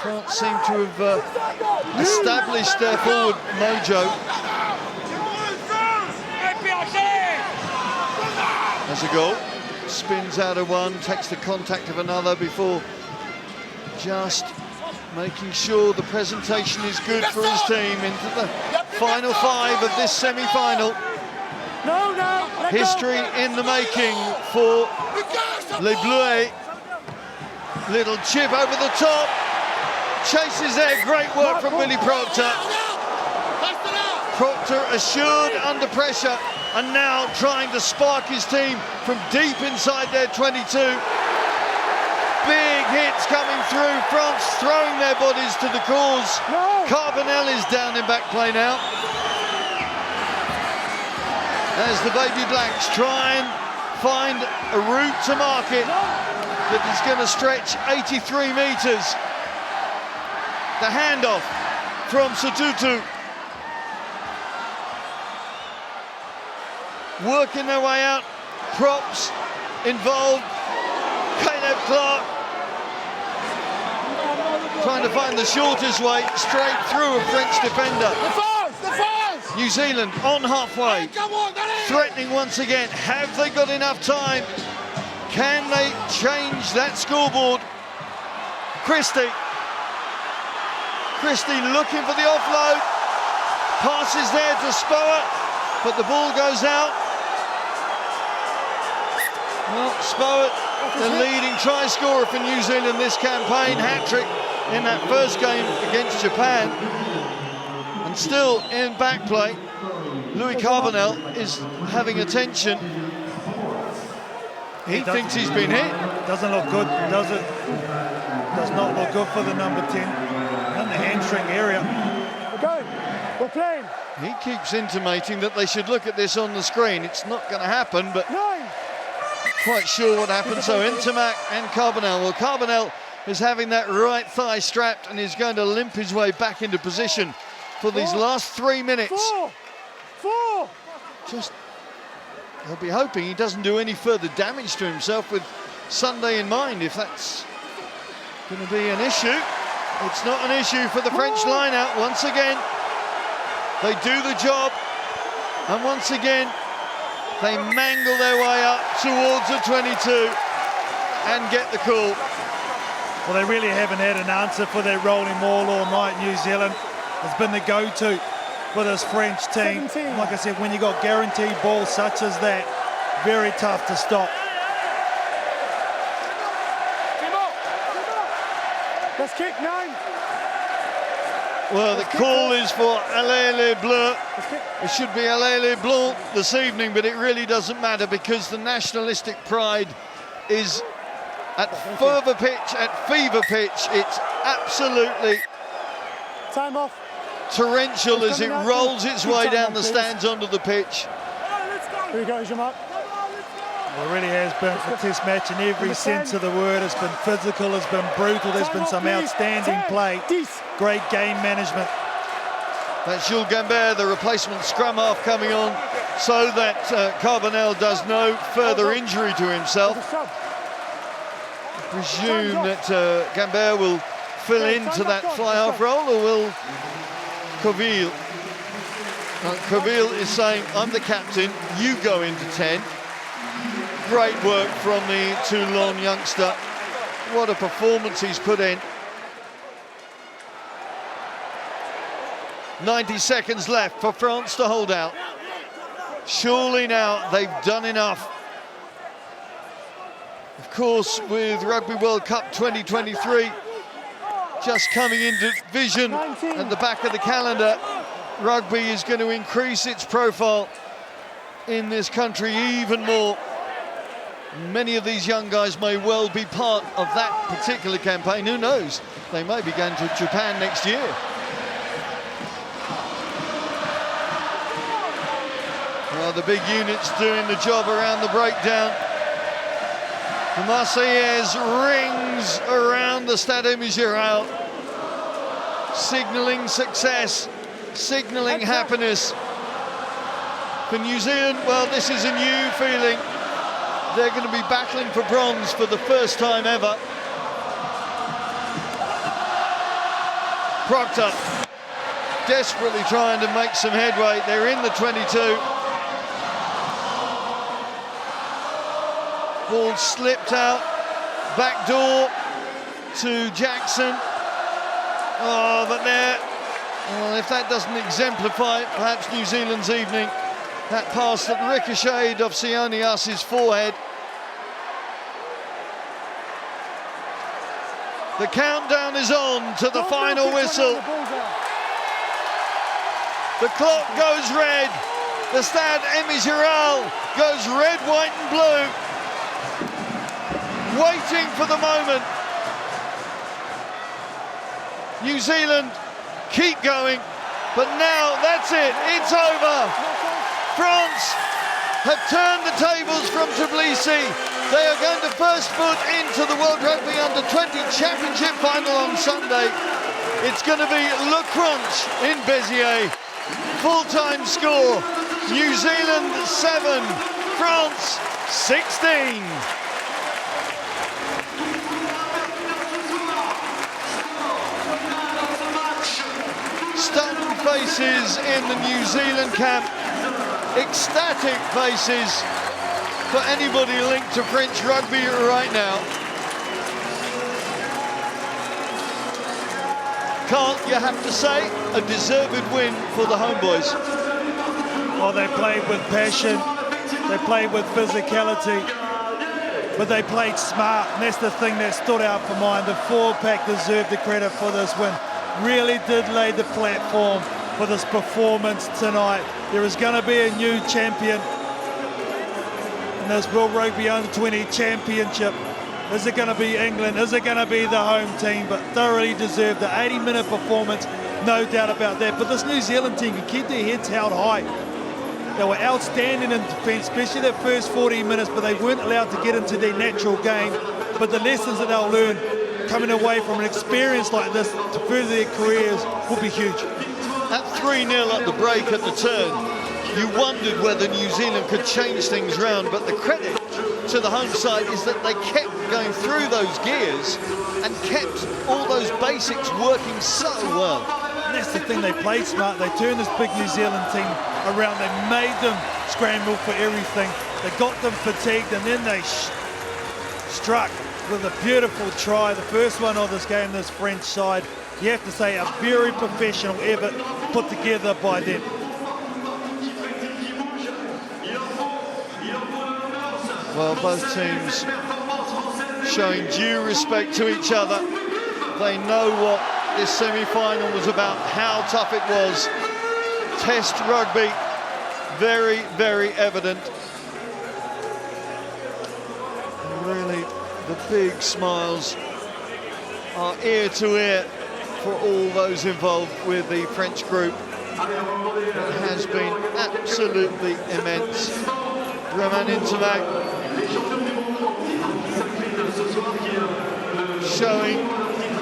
France seem to have established their forward mojo. As a goal, spins out of one, takes the contact of another before just making sure the presentation is good for his team into the final 5 of this semi-final. History in the making for Les Bleus. Little chip over the top, chases there, great work from Billy Proctor. Proctor assured under pressure and now trying to spark his team from deep inside their 22. Big hits coming through, France throwing their bodies to the cause. Carbonell is down in back play now. As the Baby Blacks try and find a route to market that is going to stretch 83 metres. The handoff from Sotutu. Working their way out, props involved. Caleb Clark trying to find the shortest way straight through a French defender. New Zealand on halfway, threatening once again. Have they got enough time? Can they change that scoreboard? Christie looking for the offload. Passes there to Spower, but the ball goes out. Well, Spower, the leading try scorer for New Zealand this campaign, hat-trick in that first game against Japan. And still in back play, Louis Carbonell is having attention. He thinks he's been hit. Doesn't look good, does it? Does not look good for the number 10 in the hamstring area. We're playing. He keeps intimating that they should look at this on the screen. It's not going to happen, but quite sure what happened. So Ntamack and Carbonell. Well, Carbonell is having that right thigh strapped and is going to limp his way back into position for these last 3 minutes. Four. Just, he'll be hoping he doesn't do any further damage to himself with Sunday in mind, if that's going to be an issue. It's not an issue for the French line-out. Once again, they do the job, and once again, they mangle their way up towards the 22 and get the call. Well, they really haven't had an answer for their rolling maul all night. New Zealand has been the go-to for this French team. 17. Like I said, when you got guaranteed balls such as that, very tough to stop. Let's kick 9. Well, the call is for Allez les Bleus. It should be Allez les Blancs this evening, but it really doesn't matter because the nationalistic pride is at fever pitch. It's absolutely Time off. torrential as it rolls its way down the stands onto the pitch. Here we go, Jean-Marc. Well, it really has been a test match in every sense of the word. It's been physical, it's been brutal, there's been some outstanding play. Great game management. That's Jules Gambert, the replacement scrum half, coming on so that Carbonell does no further injury to himself. I presume that Gambert will fill into that fly-half role, or will Coville? Coville is saying, I'm the captain, you go into 10. Great work from the Toulon youngster. What a performance he's put in. 90 seconds left for France to hold out. Surely now they've done enough. Of course, with Rugby World Cup 2023 just coming into vision at the back of the calendar, rugby is going to increase its profile in this country even more. Many of these young guys may well be part of that particular campaign. Who knows? They may be going to Japan next year. Well, the big unit's doing the job around the breakdown. The Marseillaise rings around the Stade Micheral, signalling success, signalling happiness. For New Zealand, well, this is a new feeling. They're going to be battling for bronze for the first time ever. Proctor desperately trying to make some headway. They're in the 22. Ball slipped out, back door to Jackson. Oh, but there, well, if that doesn't exemplify perhaps New Zealand's evening, that pass that ricocheted off Sionias's forehead. The countdown is on to the final whistle. The clock goes red. The Stade Émigiral goes red, white and blue. Waiting for the moment. New Zealand keep going, but now that's it, it's over. France have turned the tables from Tbilisi. They are going to first foot into the World Rugby Under-20 Championship final on Sunday. It's going to be Le Crunch in Béziers. Full-time score, New Zealand 7, France 16. Stunned faces in the New Zealand camp, ecstatic faces for anybody linked to French rugby right now. Can't you have to say, a deserved win for the homeboys? Well, they played with passion, they played with physicality, but they played smart, and that's the thing that stood out for mine. The four-pack deserved the credit for this win. Really did lay the platform for this performance tonight. There is going to be a new champion in this World Rugby Under-20 Championship. Is it going to be England? Is it going to be the home team? But thoroughly deserved the 80-minute performance, no doubt about that. But this New Zealand team can keep their heads held high. They were outstanding in defence, especially that first 40 minutes, but they weren't allowed to get into their natural game. But the lessons that they'll learn coming away from an experience like this to further their careers will be huge. At 3-0 at the break at the turn, you wondered whether New Zealand could change things round, but the credit to the home side is that they kept going through those gears and kept all those basics working so well. And that's the thing, they played smart. They turned this big New Zealand team around. They made them scramble for everything. They got them fatigued, and then they struck with a beautiful try, the first one of this game, this French side. You have to say a very professional effort put together by them. Well, both teams showing due respect to each other. They know what this semi-final was about, how tough it was. Test rugby, very, very evident. And really, the big smiles are ear to ear for all those involved with the French group. It has been absolutely immense. Romain Ntamack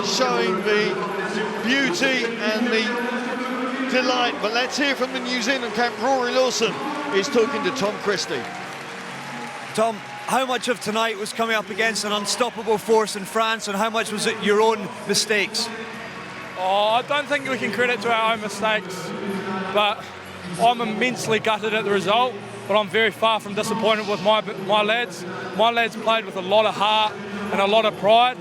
showing the beauty and the delight. But let's hear from the New Zealand camp. Rory Lawson is talking to Tom Christie. Tom, how much of tonight was coming up against an unstoppable force in France, and how much was it your own mistakes? Oh, I don't think we can credit to our own mistakes, but I'm immensely gutted at the result, but I'm very far from disappointed with my lads. My lads played with a lot of heart and a lot of pride.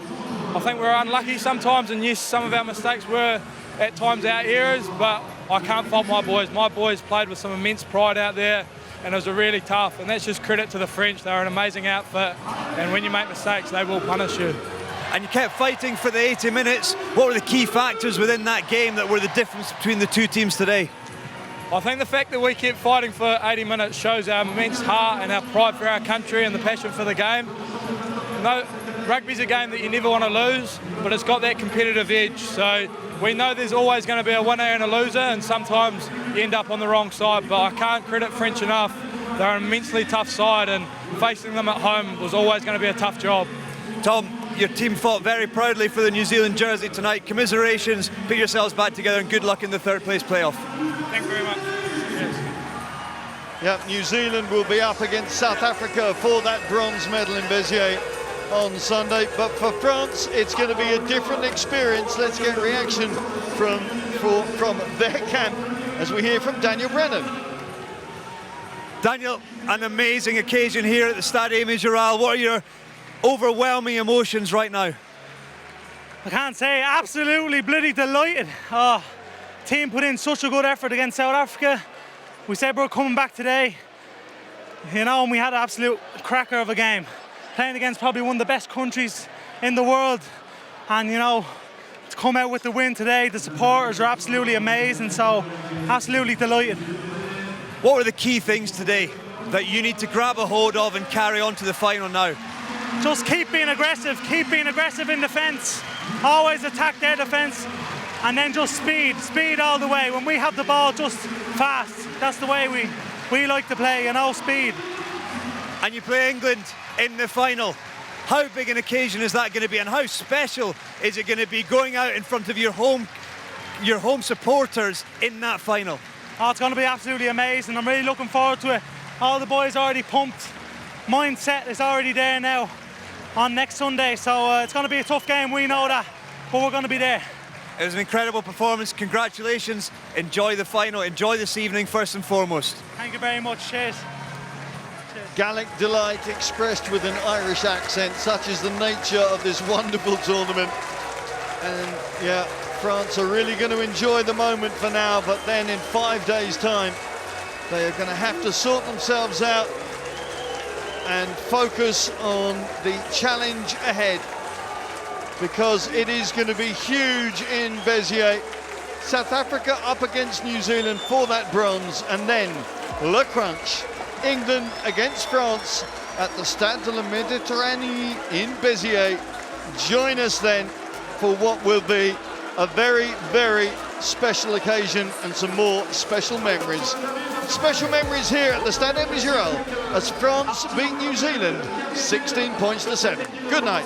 I think we were unlucky sometimes, and yes, some of our mistakes were at times our errors, but I can't fault my boys. My boys played with some immense pride out there, and it was really tough, and that's just credit to the French. They're an amazing outfit, and when you make mistakes, they will punish you. And you kept fighting for the 80 minutes. What were the key factors within that game that were the difference between the two teams today? I think the fact that we kept fighting for 80 minutes shows our immense heart and our pride for our country and the passion for the game. No, rugby's a game that you never want to lose, but it's got that competitive edge. So we know there's always going to be a winner and a loser, and sometimes you end up on the wrong side, but I can't credit French enough. They're an immensely tough side, and facing them at home was always going to be a tough job. Tom, your team fought very proudly for the New Zealand jersey tonight. Commiserations, put yourselves back together, and good luck in the third place playoff. Thank you very much. Yes. Yep, New Zealand will be up against South Africa for that bronze medal in Béziers. on Sunday. But for France, it's going to be a different experience. Let's get reaction from their camp as we hear from Daniel Brennan. Daniel, an amazing occasion here at the Stade Émile. What are your overwhelming emotions right now? I can't say, absolutely bloody delighted. Oh, team put in such a good effort against South Africa. We said we're coming back today, you know, and we had an absolute cracker of a game. Playing against probably one of the best countries in the world. And, you know, to come out with the win today, the supporters are absolutely amazing, so absolutely delighted. What were the key things today that you need to grab a hold of and carry on to the final now? Just keep being aggressive in defence. Always attack their defence, and then just speed all the way. When we have the ball, just fast. That's the way we like to play, you know, speed. And you play England in the final. How big an occasion is that going to be, and how special is it going to be going out in front of your home supporters in that final? Oh, it's going to be absolutely amazing. I'm really looking forward to it. All the boys are already pumped. Mindset is already there now on next Sunday, so it's going to be a tough game, we know that, but we're going to be there. It was an incredible performance. Congratulations. Enjoy the final. Enjoy this evening first and foremost. Thank you very much. Cheers. Gallic delight expressed with an Irish accent. Such is the nature of this wonderful tournament. And yeah, France are really going to enjoy the moment for now, but then in 5 days' time, they are going to have to sort themselves out and focus on the challenge ahead, because it is going to be huge in Béziers. South Africa up against New Zealand for that bronze, and then Le Crunch, England against France at the Stade de la Méditerranée in Béziers. Join us then for what will be a very, very special occasion and some more special memories. Special memories here at the Stade Émile as France beat New Zealand 16 points to 7. Good night.